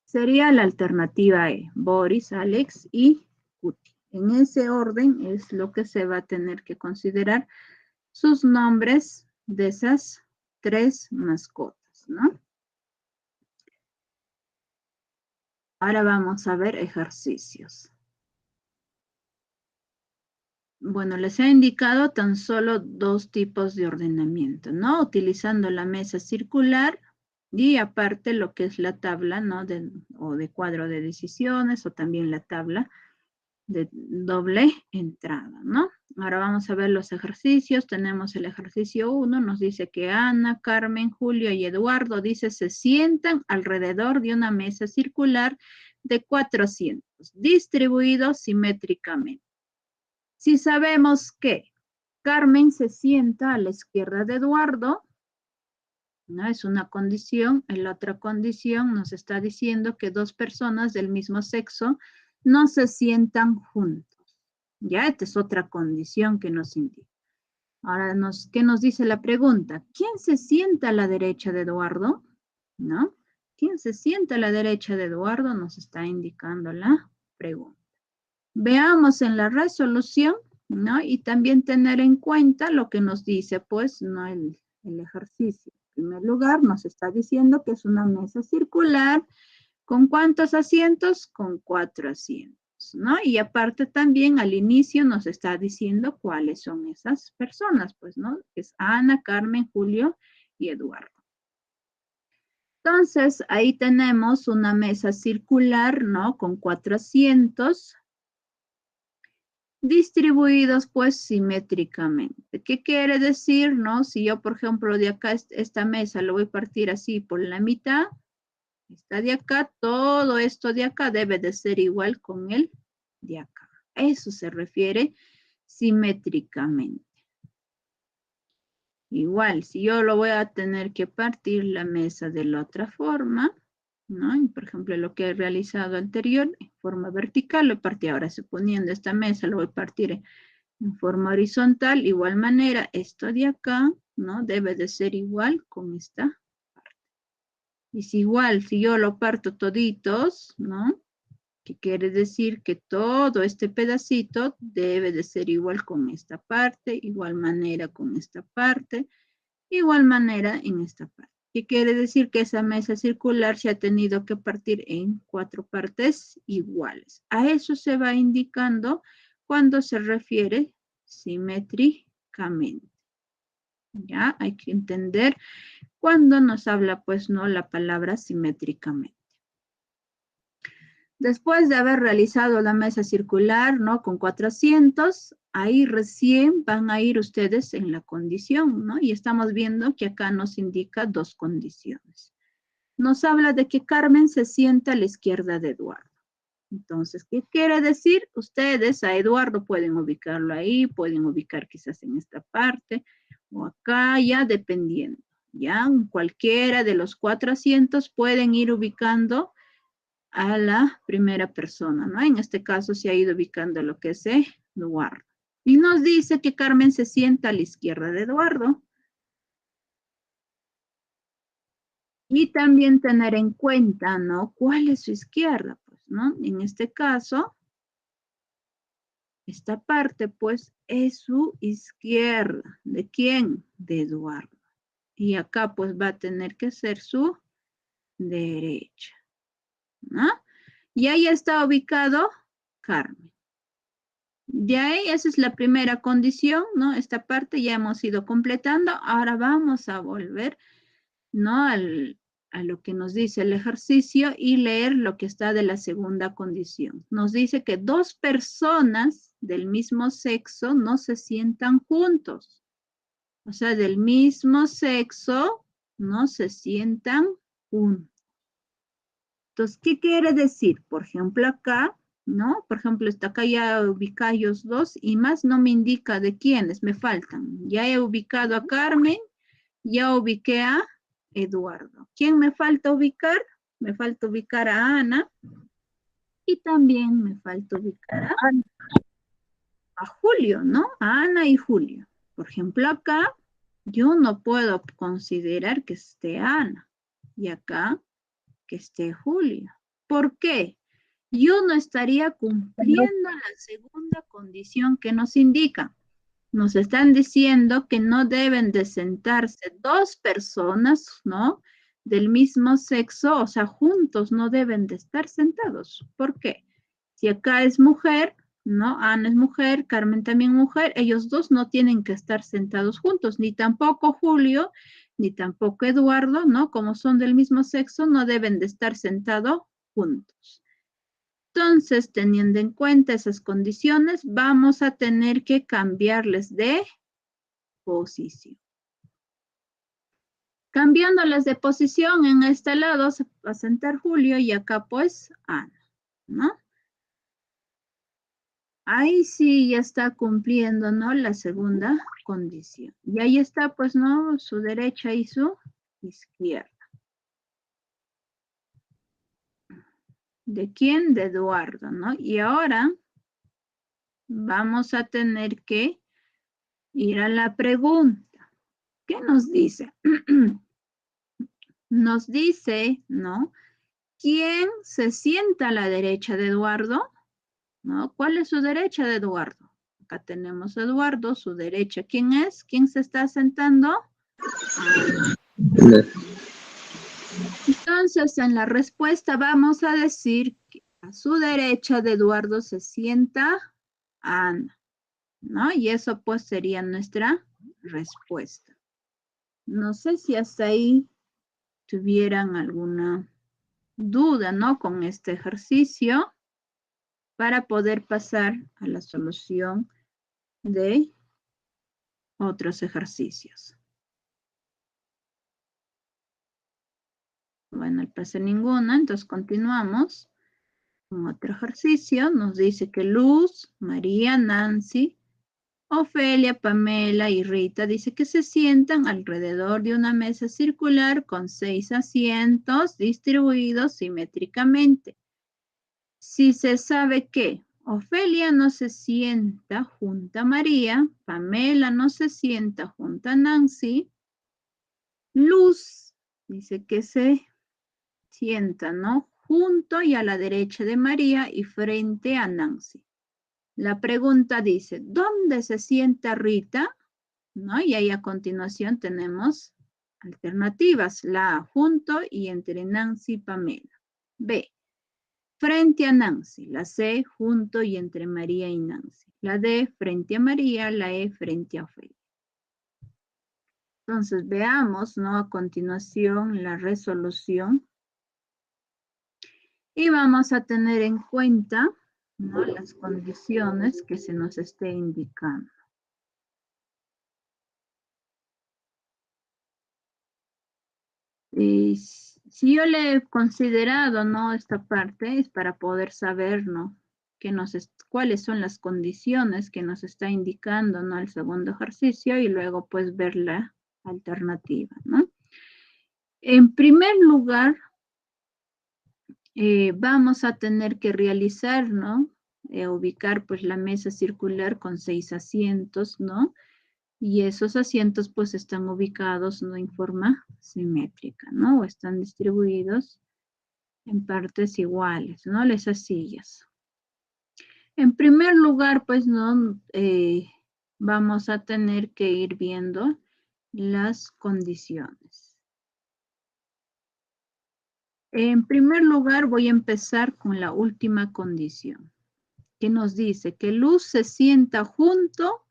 Sería la alternativa E. Boris, Alex y Cuti. En ese orden es lo que se va a tener que considerar sus nombres de esas 3 mascotas, ¿no? Ahora vamos a ver ejercicios. Bueno, les he indicado tan solo 2 tipos de ordenamiento, ¿no? Utilizando la mesa circular y aparte lo que es la tabla, ¿no? O de cuadro de decisiones o también la tabla de doble entrada, ¿no? Ahora vamos a ver los ejercicios. Tenemos el ejercicio 1, nos dice que Ana, Carmen, Julio y Eduardo, dice, se sientan alrededor de una mesa circular de 400, distribuidos simétricamente. Si sabemos que Carmen se sienta a la izquierda de Eduardo, ¿no? Es una condición. En la otra condición nos está diciendo que 2 personas del mismo sexo no se sientan juntos. Ya, esta es otra condición que nos indica. Ahora, ¿qué nos dice la pregunta? ¿Quién se sienta a la derecha de Eduardo? ¿No? ¿Quién se sienta a la derecha de Eduardo? Nos está indicando la pregunta. Veamos en la resolución ¿no? Y también tener en cuenta lo que nos dice, pues, ¿no? El ejercicio. En primer lugar, nos está diciendo que es una mesa circular. ¿Con cuántos asientos? Con 4 asientos, ¿no? Y aparte también al inicio nos está diciendo cuáles son esas personas, pues, ¿no? Es Ana, Carmen, Julio y Eduardo. Entonces, ahí tenemos una mesa circular, ¿no? Con 4 asientos distribuidos, pues, simétricamente. ¿Qué quiere decir, no? Si yo, por ejemplo, de acá esta mesa lo voy a partir así por la mitad, esta de acá, todo esto de acá debe de ser igual con el de acá. Eso se refiere simétricamente. Igual, si yo lo voy a tener que partir la mesa de la otra forma, ¿no? Y por ejemplo, lo que he realizado anterior, en forma vertical, lo partí ahora suponiendo esta mesa, lo voy a partir en forma horizontal, igual manera, esto de acá, ¿no? Debe de ser igual con esta parte. Y si igual, si yo lo parto toditos, ¿no? Que quiere decir que todo este pedacito debe de ser igual con esta parte, igual manera con esta parte, igual manera en esta parte. ¿Qué quiere decir? Que esa mesa circular se ha tenido que partir en 4 partes iguales. A eso se va indicando cuando se refiere simétricamente. Ya, hay que entender cuando nos habla, pues, no, la palabra simétricamente. Después de haber realizado la mesa circular, ¿no? Con 4 asientos, ahí recién van a ir ustedes en la condición, ¿no? Y estamos viendo que acá nos indica 2 condiciones. Nos habla de que Carmen se sienta a la izquierda de Eduardo. Entonces, ¿qué quiere decir? Ustedes a Eduardo pueden ubicarlo ahí, pueden ubicar quizás en esta parte o acá, ya dependiendo. Ya en cualquiera de los 4 asientos pueden ir ubicando a la primera persona, ¿no? En este caso se ha ido ubicando lo que es Eduardo. Y nos dice que Carmen se sienta a la izquierda de Eduardo. Y también tener en cuenta, ¿no? ¿Cuál es su izquierda? Pues, ¿no? En este caso, esta parte, pues, es su izquierda. ¿De quién? De Eduardo. Y acá, pues, va a tener que ser su derecha, ¿no? Y ahí está ubicado Carmen. De ahí, esa es la primera condición, ¿no? Esta parte ya hemos ido completando. Ahora vamos a volver, ¿no? A lo que nos dice el ejercicio y leer lo que está de la segunda condición. Nos dice que 2 personas del mismo sexo no se sientan juntos. O sea, del mismo sexo no se sientan juntos. Entonces, ¿qué quiere decir? Por ejemplo, acá, ¿no? Por ejemplo, está acá ya ubica ellos 2 y más no me indica de quiénes me faltan. Ya he ubicado a Carmen, ya ubiqué a Eduardo. ¿Quién me falta ubicar? Me falta ubicar a Ana y también me falta ubicar a Julio, ¿no? A Ana y Julio. Por ejemplo, acá yo no puedo considerar que esté Ana y acá que esté Julio. ¿Por qué? Yo no estaría cumpliendo la segunda condición que nos indica. Nos están diciendo que no deben de sentarse 2 personas, ¿no? Del mismo sexo, o sea, juntos no deben de estar sentados. ¿Por qué? Si acá es mujer, ¿no? Ana es mujer, Carmen también mujer, ellos 2 no tienen que estar sentados juntos, ni tampoco Julio, ni tampoco Eduardo, ¿no? Como son del mismo sexo, no deben de estar sentados juntos. Entonces, teniendo en cuenta esas condiciones, vamos a tener que cambiarles de posición. Cambiándoles de posición, en este lado se va a sentar Julio y acá pues Ana, ¿no? Ahí sí ya está cumpliendo, ¿no? La segunda condición. Y ahí está pues, ¿no? Su derecha y su izquierda. ¿De quién? De Eduardo, ¿no? Y ahora vamos a tener que ir a la pregunta. ¿Qué nos dice? Nos dice, ¿no? ¿Quién se sienta a la derecha de Eduardo? ¿No? ¿Cuál es su derecha de Eduardo? acá tenemos a Eduardo, su derecha, ¿quién es? ¿Quién se está sentando? Entonces, en la respuesta vamos a decir que a su derecha de Eduardo se sienta Ana, ¿no? Y eso pues sería nuestra respuesta. No sé si hasta ahí tuvieran alguna duda, ¿no? Con este ejercicio para poder pasar a la solución de otros ejercicios. Bueno, al parecer ninguna, entonces continuamos con otro ejercicio. Nos dice que Luz, María, Nancy, Ofelia, Pamela y Rita dice que se sientan alrededor de una mesa circular con 6 asientos distribuidos simétricamente. Si se sabe que Ofelia no se sienta junto a María, Pamela no se sienta junto a Nancy, Luz dice que se sienta, ¿no? Junto y a la derecha de María y frente a Nancy. La pregunta dice, ¿dónde se sienta Rita? ¿No? Y ahí a continuación tenemos alternativas. La A, junto y entre Nancy y Pamela. B, frente a Nancy. La C, junto y entre María y Nancy. La D, frente a María. La E, frente a Ofelia. Entonces veamos, ¿no? A continuación la resolución. Y vamos a tener en cuenta, ¿no? Las condiciones que se nos esté indicando. Y si yo le he considerado, ¿no? Esta parte es para poder saber, ¿no? Cuáles son las condiciones que nos está indicando, ¿no? El segundo ejercicio y luego pues ver la alternativa, ¿no? En primer lugar, vamos a tener que realizar, ¿no? Ubicar pues la mesa circular con 6 asientos, ¿no? Y esos asientos pues están ubicados, ¿no? En forma simétrica, ¿no? O están distribuidos en partes iguales, ¿no? Esas sillas. En primer lugar, pues, ¿no? Vamos a tener que ir viendo las condiciones. En primer lugar, voy a empezar con la última condición, que nos dice que Luz se sienta junto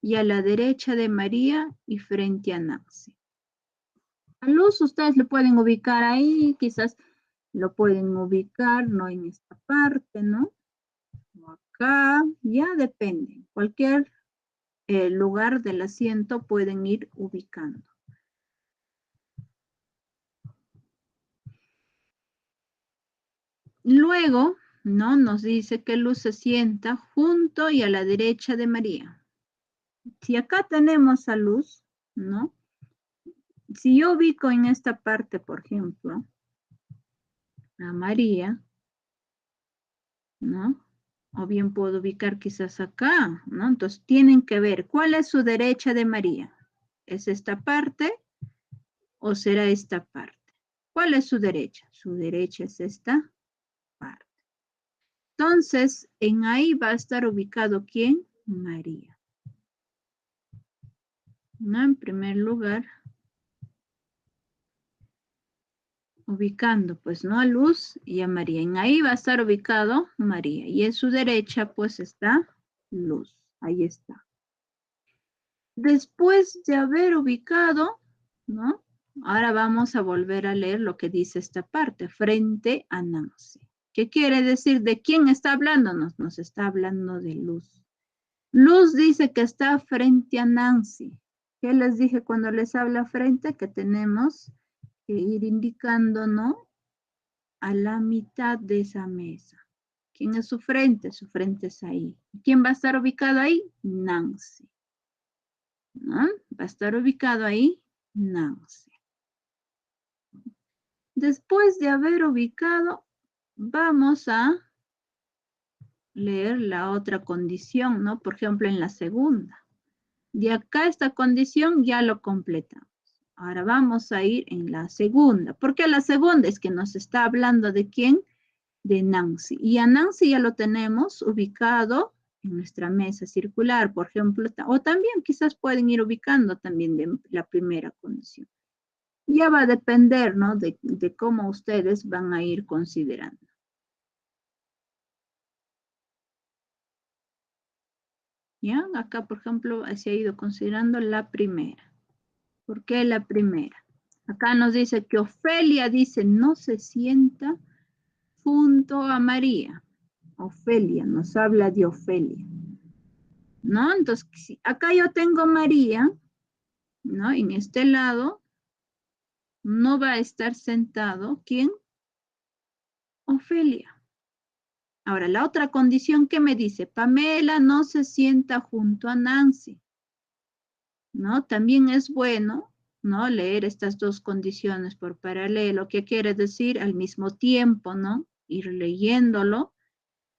y a la derecha de María y frente a Nancy. A Luz ustedes lo pueden ubicar ahí, quizás lo pueden ubicar, no en esta parte, ¿no? O acá, ya depende. Cualquier lugar del asiento pueden ir ubicando. Luego, ¿no? Nos dice que Luz se sienta junto y a la derecha de María. Si acá tenemos a Luz, ¿no? Si yo ubico en esta parte, por ejemplo, a María, ¿no? O bien puedo ubicar quizás acá, ¿no? Entonces tienen que ver cuál es su derecha de María. ¿Es esta parte o será esta parte? ¿Cuál es su derecha? Su derecha es esta parte. Entonces, en ahí va a estar ubicado ¿quién? María. ¿No? En primer lugar, ubicando pues no a Luz y a María. En ahí va a estar ubicado María. Y en su derecha pues está Luz. Ahí está. Después de haber ubicado, ¿no? Ahora vamos a volver a leer lo que dice esta parte. Frente a Nancy. ¿Qué quiere decir? ¿De quién está hablando? Nos está hablando de Luz. Luz dice que está frente a Nancy. ¿Qué les dije cuando les habla frente? Que tenemos que ir indicando, ¿no? A la mitad de esa mesa. ¿Quién es su frente? Su frente es ahí. ¿Quién va a estar ubicado ahí? Nancy. ¿No? Va a estar ubicado ahí Nancy. Después de haber ubicado, vamos a leer la otra condición, ¿no? Por ejemplo, en la segunda. De acá esta condición ya lo completamos. Ahora vamos a ir en la segunda. ¿Por qué la segunda? Es que nos está hablando de quién, de Nancy. Y a Nancy ya lo tenemos ubicado en nuestra mesa circular, por ejemplo, o también quizás pueden ir ubicando también de la primera condición. Ya va a depender, ¿no? De cómo ustedes van a ir considerando. ¿Ya? Acá, por ejemplo, se ha ido considerando la primera. ¿Por qué la primera? Acá nos dice que Ofelia dice no se sienta junto a María. Ofelia, nos habla de Ofelia. ¿No? Entonces, si acá yo tengo María, ¿no? En este lado no va a estar sentado, ¿quién? Ofelia. Ahora, la otra condición que me dice, Pamela no se sienta junto a Nancy, ¿no? También es bueno, ¿no? Leer estas dos condiciones por paralelo, ¿qué quiere decir? Al mismo tiempo, ¿no? Ir leyéndolo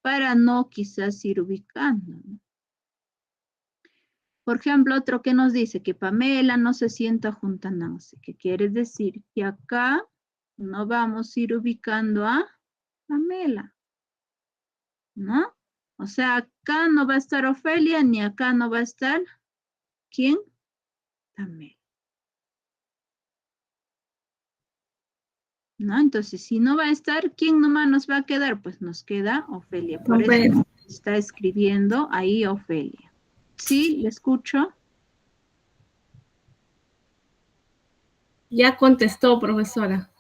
para no quizás ir ubicando, ¿no? Por ejemplo, otro que nos dice que Pamela no se sienta junto a Nancy, que quiere decir que acá no vamos a ir ubicando a Pamela, ¿no? O sea, acá no va a estar Ofelia, ni acá no va a estar, ¿quién? Pamela. ¿No? Entonces, si no va a estar, ¿quién nomás nos va a quedar? Pues nos queda Ofelia. Por eso está escribiendo ahí Ofelia. ¿Sí? ¿Le escucho? Ya contestó, profesora.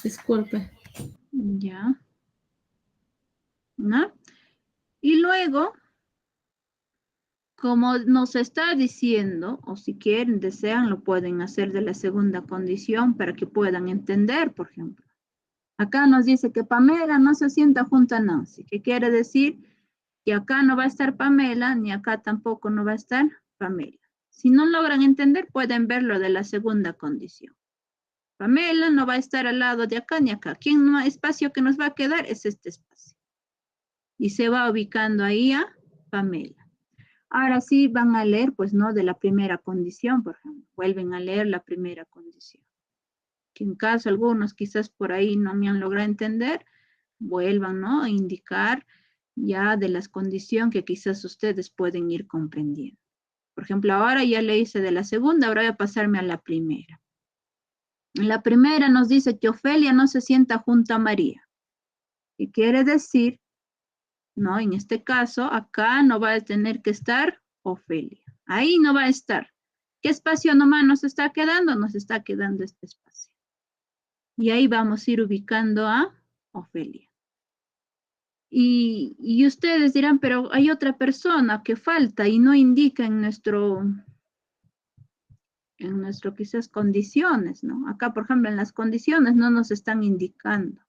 Disculpe. Ya. ¿No? Y luego, como nos está diciendo, o si quieren, desean, lo pueden hacer de la segunda condición para que puedan entender, por ejemplo. Acá nos dice que Pamela no se sienta junto a Nancy, que quiere decir que acá no va a estar Pamela, ni acá tampoco no va a estar Pamela. Si no logran entender, pueden ver lo de la segunda condición. Pamela no va a estar al lado de acá ni acá. ¿Quién no espacio que nos va a quedar? Es este espacio. Y se va ubicando ahí a Pamela. Ahora sí van a leer, pues no, de la primera condición, por ejemplo. Vuelven a leer la primera condición. Que en caso algunos quizás por ahí no me han logrado entender, vuelvan, ¿no? A indicar ya de las condiciones que quizás ustedes pueden ir comprendiendo. Por ejemplo, ahora ya le hice de la segunda, ahora voy a pasarme a la primera. En la primera nos dice que Ofelia no se sienta junto a María. ¿Qué quiere decir? No, en este caso, acá no va a tener que estar Ofelia. Ahí no va a estar. ¿Qué espacio nomás nos está quedando? Nos está quedando este espacio. Y ahí vamos a ir ubicando a Ofelia. Y ustedes dirán, pero hay otra persona que falta y no indica en nuestro quizás condiciones, ¿no? Acá, por ejemplo, en las condiciones no nos están indicando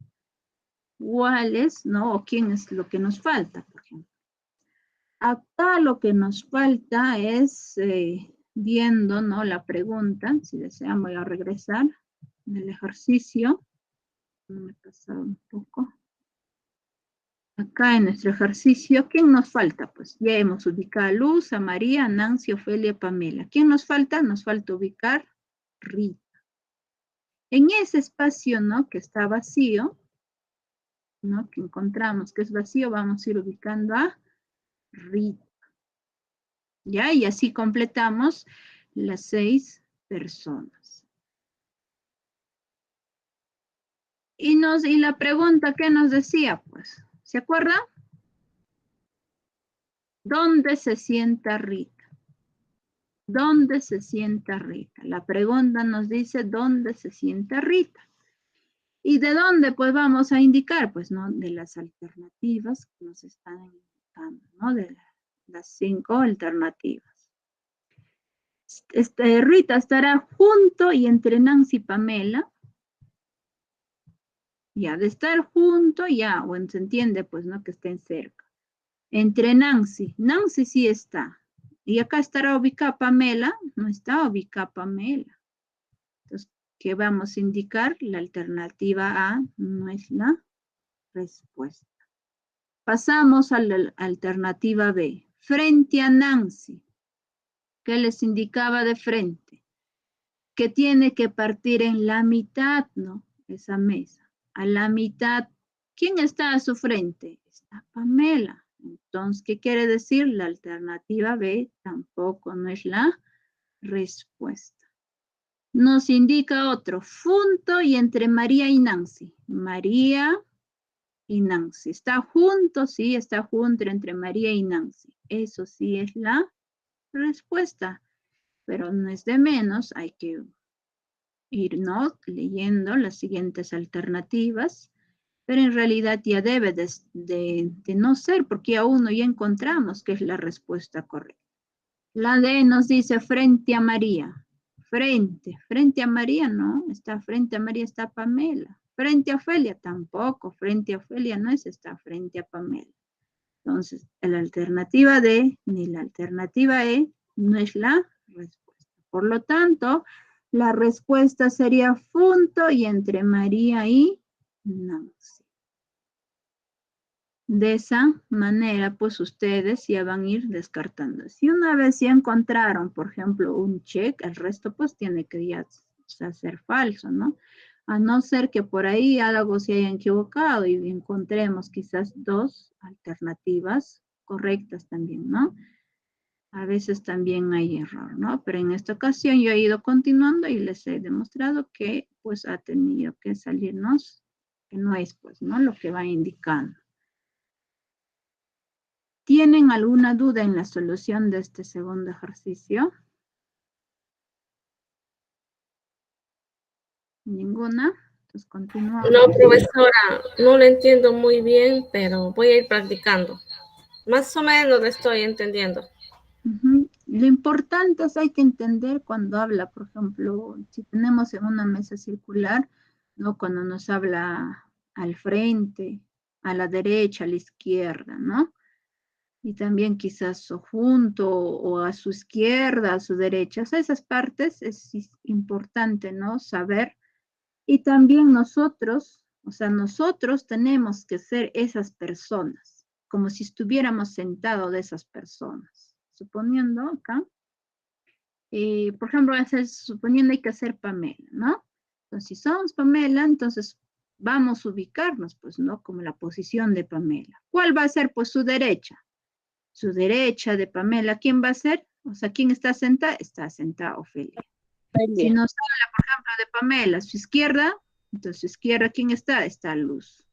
cuáles, ¿no? O quién es lo que nos falta, por ejemplo. Acá lo que nos falta es, viendo, ¿no? La pregunta, si desean voy a regresar del ejercicio. Me he pasado un poco. Acá en nuestro ejercicio, ¿quién nos falta? Pues ya hemos ubicado a Luz, a María, a Nancy, Ofelia, Pamela. ¿Quién nos falta? Nos falta ubicar Rita. En ese espacio, ¿no? Que está vacío, ¿no? Que encontramos que es vacío, vamos a ir ubicando a Rita. ¿Ya? Y así completamos las 6 personas. Y la pregunta que nos decía, pues, ¿se acuerdan? ¿Dónde se sienta Rita? ¿Dónde se sienta Rita? La pregunta nos dice, ¿dónde se sienta Rita? ¿Y de dónde? Pues vamos a indicar, pues, ¿no? De las alternativas que nos están indicando, ¿no? De las 5 alternativas. Rita estará junto y entre Nancy y Pamela. Ya, de estar junto, ya, bueno, se entiende, pues, ¿no? Que estén cerca. Entre Nancy sí está. Y acá estará ubicada Pamela, no está ubicada Pamela. Entonces, ¿qué vamos a indicar? La alternativa A no es la respuesta. Pasamos a la alternativa B. Frente a Nancy. ¿Qué les indicaba de frente? Que tiene que partir en la mitad, ¿no? Esa mesa. A la mitad. ¿Quién está a su frente? Está está Pamela. Entonces, ¿qué quiere decir? La alternativa B tampoco no es la respuesta. Nos indica otro, junto y entre María y Nancy. María y Nancy. ¿Está junto? Sí, está junto entre María y Nancy. Eso sí es la respuesta. Pero no es de menos, hay que ir, ¿no?, leyendo las siguientes alternativas. Pero en realidad ya debe de no ser, porque aún no ya encontramos que es la respuesta correcta. La D nos dice frente a María. Frente a María no, está frente a María, está Pamela. Frente a Ofelia tampoco, frente a Ofelia no es, está frente a Pamela. Entonces, la alternativa D ni la alternativa E no es la respuesta. Por lo tanto, la respuesta sería junto y entre María y Nancy. De esa manera, pues ustedes ya van a ir descartando. Si una vez ya encontraron, por ejemplo, un check, el resto pues tiene que ya ser falso, ¿no? A no ser que por ahí algo se haya equivocado y encontremos quizás dos alternativas correctas también, ¿no? A veces también hay error, ¿no? Pero en esta ocasión yo he ido continuando y les he demostrado que pues ha tenido que salirnos, que no es pues, ¿no?, lo que va indicando. ¿Tienen alguna duda en la solución de este segundo ejercicio? ¿Ninguna? Entonces continuamos. No, profesora, no lo entiendo muy bien, pero voy a ir practicando. Más o menos lo estoy entendiendo. Lo importante es hay que entender cuando habla, por ejemplo, si tenemos en una mesa circular, ¿no?, cuando nos habla al frente, a la derecha, a la izquierda, ¿no? Y también quizás o junto o a su izquierda, a su derecha. O sea, esas partes es importante, ¿no?, saber. Y también nosotros, o sea, nosotros tenemos que ser esas personas, como si estuviéramos sentados de esas personas. Suponiendo acá, por ejemplo, suponiendo hay que hacer Pamela, ¿no? Entonces, si somos Pamela, entonces vamos a ubicarnos, pues, ¿no?, como la posición de Pamela. ¿Cuál va a ser, pues, su derecha? Su derecha de Pamela, ¿quién va a ser? O sea, ¿quién está sentada? Está sentada Ofelia. Si nos habla, por ejemplo, de Pamela, su izquierda, entonces su izquierda, ¿quién está? Está Luz.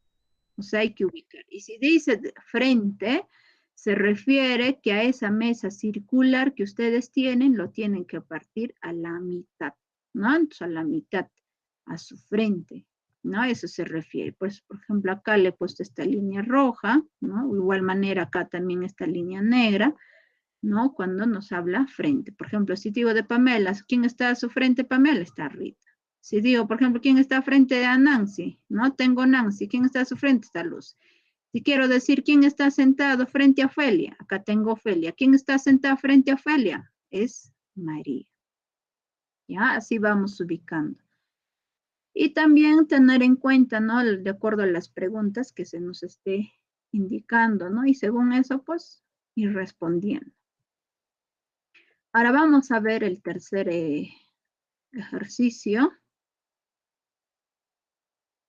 O sea, hay que ubicar. Y si dice frente, se refiere que a esa mesa circular que ustedes tienen, lo tienen que partir a la mitad, ¿no? Entonces, a la mitad, a su frente, ¿no? A eso se refiere. Pues, por ejemplo, acá le he puesto esta línea roja, ¿no? De igual manera, acá también esta línea negra, ¿no?, cuando nos habla frente. Por ejemplo, si digo de Pamela, ¿quién está a su frente? Pamela, está Rita. Si digo, por ejemplo, ¿quién está frente a Nancy? No tengo Nancy. ¿Quién está a su frente? Está Luz. Si quiero decir quién está sentado frente a Ofelia, acá tengo Ofelia. ¿Quién está sentado frente a Ofelia? Es María. Ya, así vamos ubicando. Y también tener en cuenta, ¿no?, de acuerdo a las preguntas que se nos esté indicando, ¿no? Y según eso, pues, ir respondiendo. Ahora vamos a ver el tercer ejercicio.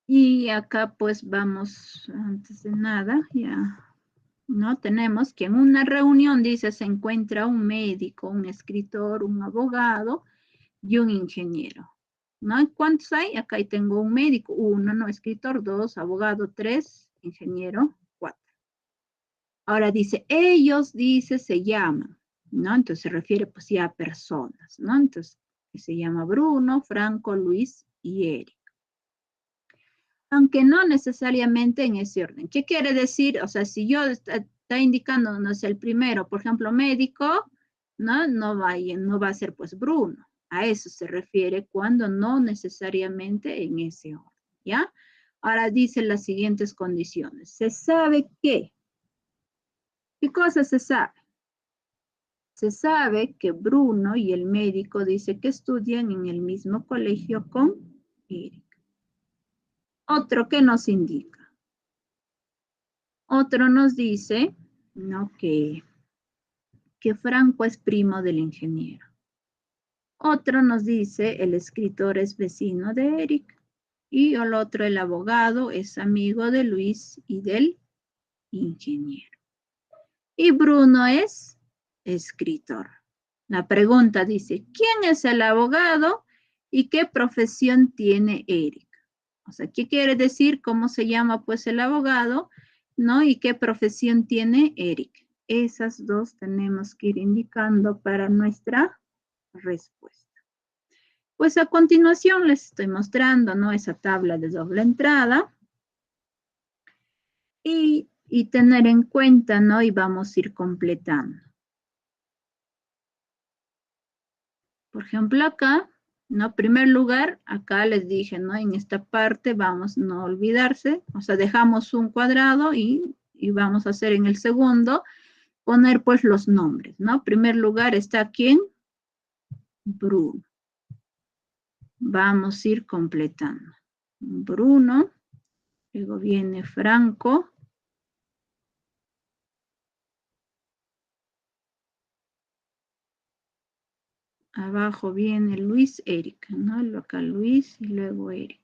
Y acá pues vamos, antes de nada, ya, ¿no? Tenemos que en una reunión, dice, se encuentra un médico, un escritor, un abogado y un ingeniero, ¿no? ¿Cuántos hay? Acá tengo un médico, 1, no, escritor, 2, abogado, 3, ingeniero, 4. Ahora dice, ellos, dice, se llaman, ¿no? Entonces se refiere pues ya a personas, ¿no? Entonces se llama Bruno, Franco, Luis y Eric. Aunque no necesariamente en ese orden. ¿Qué quiere decir? O sea, si yo está indicándonos el primero, por ejemplo, médico, ¿no? No va a ser pues Bruno. A eso se refiere cuando no necesariamente en ese orden, ¿ya? Ahora dice las siguientes condiciones. Se sabe que, ¿qué cosa se sabe? Se sabe que Bruno y el médico dice que estudian en el mismo colegio con Eric. Otro que nos indica. Otro nos dice, ¿no?, que Franco es primo del ingeniero. Otro nos dice, el escritor es vecino de Eric. Y el otro, el abogado, es amigo de Luis y del ingeniero. Y Bruno es escritor. La pregunta dice, ¿quién es el abogado y qué profesión tiene Eric? O sea, ¿qué quiere decir? ¿Cómo se llama pues el abogado? ¿No? ¿Y qué profesión tiene Eric? Esas dos tenemos que ir indicando para nuestra respuesta. Pues a continuación les estoy mostrando, ¿no? Esa tabla de doble entrada. Y tener en cuenta, ¿no? Y vamos a ir completando. Por ejemplo, acá, ¿no? En primer lugar, acá les dije, ¿no? En esta parte vamos a no olvidarse, o sea, dejamos un cuadrado y vamos a hacer en el segundo, poner pues los nombres, ¿no? En primer lugar está ¿quién? Bruno. Vamos a ir completando. Bruno, luego viene Franco. Abajo viene Luis Eric, ¿no? Acá Luis y luego Eric.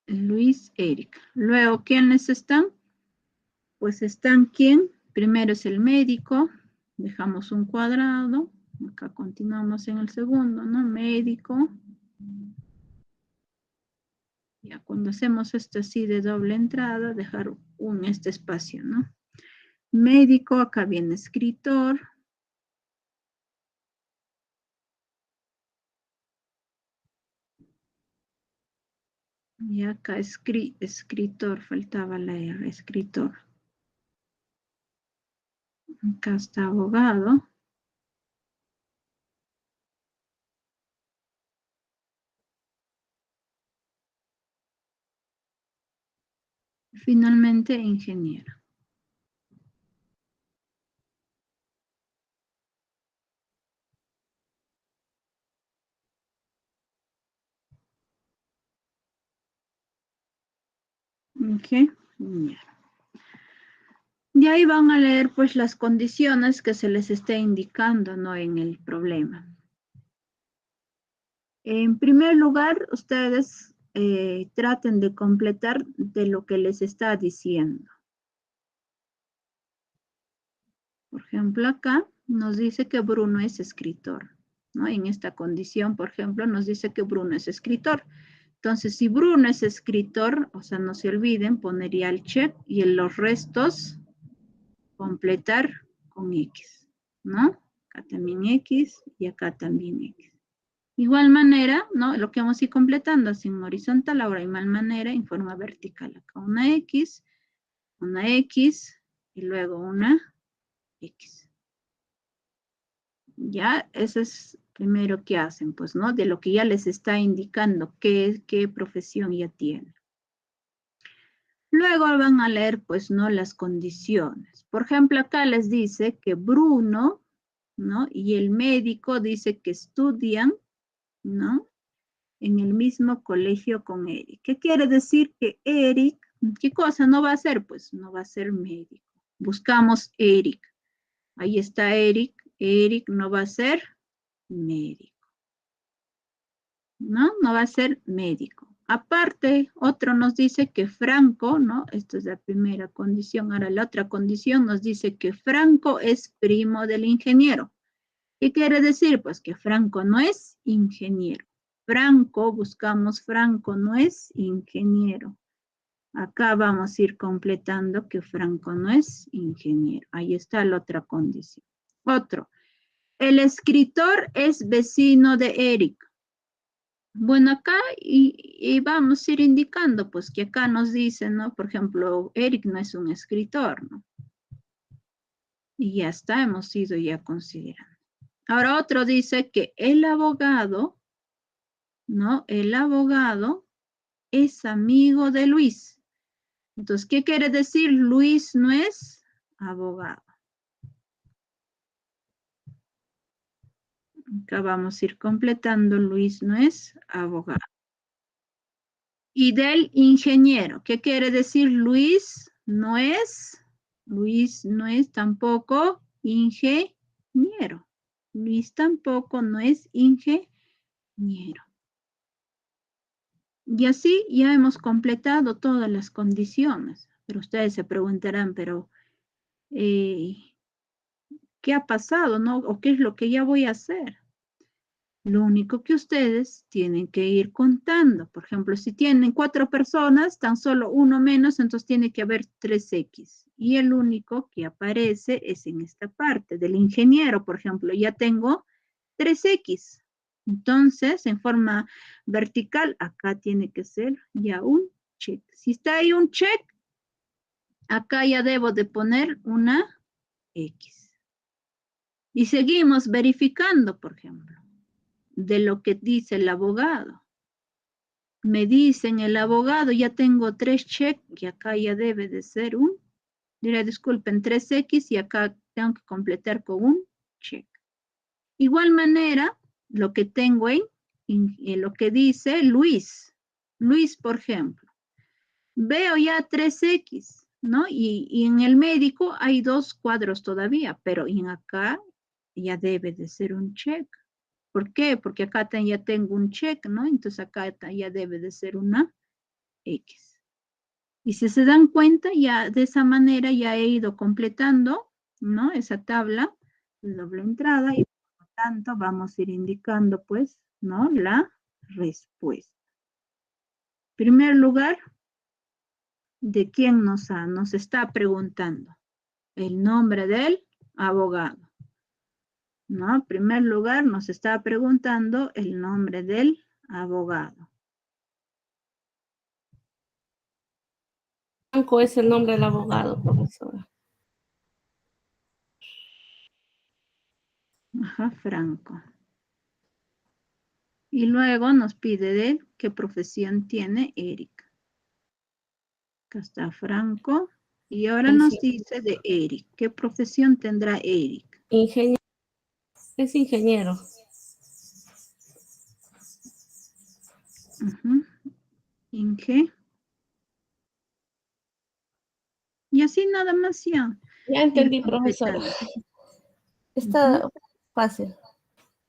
Luis Eric. Luego, ¿quiénes están? Pues están ¿quién? Primero es el médico. Dejamos un cuadrado. Acá continuamos en el segundo, ¿no? Médico. Ya cuando hacemos esto así de doble entrada, dejar este espacio, ¿no? Médico, acá viene escritor. Y acá escritor, faltaba la R, escritor. Acá está abogado. Finalmente, ingeniero. Ok, ya. Y ahí van a leer pues las condiciones que se les está indicando, ¿no? En el problema. En primer lugar, ustedes traten de completar de lo que les está diciendo. Por ejemplo, acá nos dice que Bruno es escritor, ¿no? En esta condición, por ejemplo, nos dice que Bruno es escritor. Entonces, si Bruno es escritor, o sea, no se olviden, ponería el check y en los restos completar con X, ¿no? Acá también X y acá también X. Igual manera, ¿no? Lo que vamos a ir completando así en horizontal, ahora igual manera en forma vertical. Acá una X y luego una X. Ya, eso es primero que hacen, pues, ¿no? De lo que ya les está indicando qué profesión ya tiene. Luego van a leer, pues, ¿no? Las condiciones. Por ejemplo, acá les dice que Bruno, ¿no? Y el médico dice que estudian, ¿no? En el mismo colegio con Eric. ¿Qué quiere decir? Que Eric, ¿qué cosa no va a ser? Pues no va a ser médico. Buscamos Eric. Ahí está Eric. Eric no va a ser médico. ¿No? No va a ser médico. Aparte, otro nos dice que Franco, ¿no? Esta es la primera condición. Ahora la otra condición nos dice que Franco es primo del ingeniero. ¿Qué quiere decir? Pues que Franco no es ingeniero. Franco, buscamos Franco, no es ingeniero. Acá vamos a ir completando que Franco no es ingeniero. Ahí está la otra condición. Otro. El escritor es vecino de Eric. Bueno, acá y vamos a ir indicando, pues que acá nos dicen, ¿no? Por ejemplo, Eric no es un escritor, ¿no? Y ya está, hemos ido ya considerando. Ahora otro dice que el abogado, ¿no? El abogado es amigo de Luis. Entonces, ¿qué quiere decir? Luis no es abogado. Acá vamos a ir completando, Luis no es abogado. Y del ingeniero, ¿qué quiere decir? Luis no es tampoco ingeniero. ingeniero. Luis tampoco no es ingeniero. Y así ya hemos completado todas las condiciones. Pero ustedes se preguntarán, pero ¿qué ha pasado, no? ¿O qué es lo que ya voy a hacer? Lo único que ustedes tienen que ir contando. Por ejemplo, si tienen 4 personas, tan solo uno menos, entonces tiene que haber 3X. Y el único que aparece es en esta parte del ingeniero, por ejemplo. Ya tengo 3X. Entonces, en forma vertical, acá tiene que ser ya un check. Si está ahí un check, acá ya debo de poner una X. Y seguimos verificando, por ejemplo, de lo que dice el abogado. Me dicen el abogado, ya tengo 3 check y acá ya debe de ser un, diré, disculpen, 3X y acá tengo que completar con un check. Igual manera, lo que tengo en lo que dice Luis. Luis, por ejemplo. Veo ya 3X, ¿no? Y en el médico hay 2 cuadros todavía, pero en acá ya debe de ser un check. ¿Por qué? Porque acá ya tengo un check, ¿no? Entonces acá ya debe de ser una X. Y si se dan cuenta, ya de esa manera ya he ido completando, ¿no? Esa tabla de doble entrada y por lo tanto vamos a ir indicando, pues, ¿no? La respuesta. En primer lugar, ¿de quién nos está preguntando? El nombre del abogado. ¿No? En primer lugar, nos está preguntando el nombre del abogado. Franco es el nombre del abogado, profesora. Ajá, Franco. Y luego nos pide de qué profesión tiene Eric. Acá está Franco. Y ahora nos dice de Eric. ¿Qué profesión tendrá Eric? Ingeniero. Es ingeniero. Inge. Y así nada más ya. Ya entendí, profesora. Está fácil.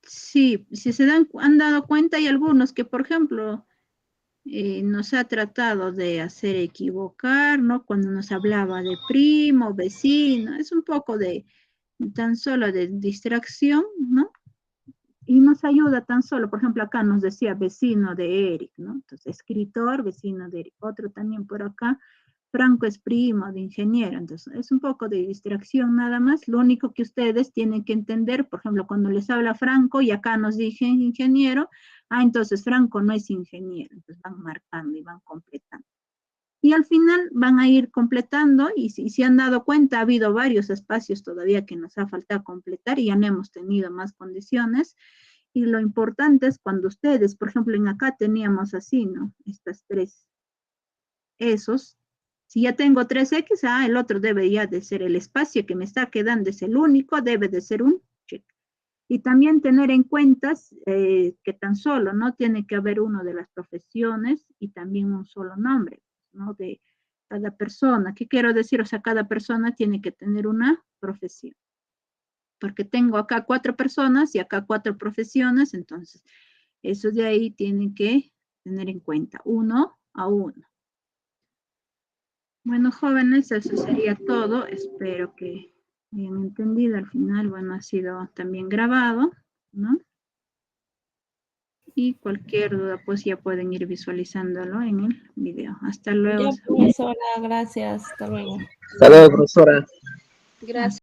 Sí, si se han dado cuenta, hay algunos que, por ejemplo, nos ha tratado de hacer equivocar, ¿no? Cuando nos hablaba de primo, vecino, es un poco de tan solo de distracción, ¿no? Y nos ayuda tan solo, por ejemplo, acá nos decía vecino de Eric, ¿no? Entonces, escritor, vecino de Eric. Otro también por acá, Franco es primo de ingeniero. Entonces, es un poco de distracción nada más. Lo único que ustedes tienen que entender, por ejemplo, cuando les habla Franco y acá nos dije ingeniero, entonces Franco no es ingeniero. Entonces, van marcando y van completando. Y al final van a ir completando y si han dado cuenta, ha habido varios espacios todavía que nos ha faltado completar y ya no hemos tenido más condiciones. Y lo importante es cuando ustedes, por ejemplo, en acá teníamos así, ¿no? Estas 3. Esos, si ya tengo 3X, el otro debe ya de ser el espacio que me está quedando, es el único, debe de ser un check. Y también tener en cuenta que tan solo, ¿no? Tiene que haber uno de las profesiones y también un solo nombre, ¿no? De cada persona. ¿Qué quiero decir? O sea, cada persona tiene que tener una profesión. Porque tengo acá 4 personas y acá 4 profesiones, entonces eso de ahí tienen que tener en cuenta, 1 a 1. Bueno, jóvenes, eso sería todo. Espero que hayan entendido. Al final, bueno, ha sido también grabado, ¿no? Y cualquier duda, pues ya pueden ir visualizándolo en el video. Hasta luego. Ya, profesora, gracias. Hasta luego. Hasta luego, profesora. Gracias.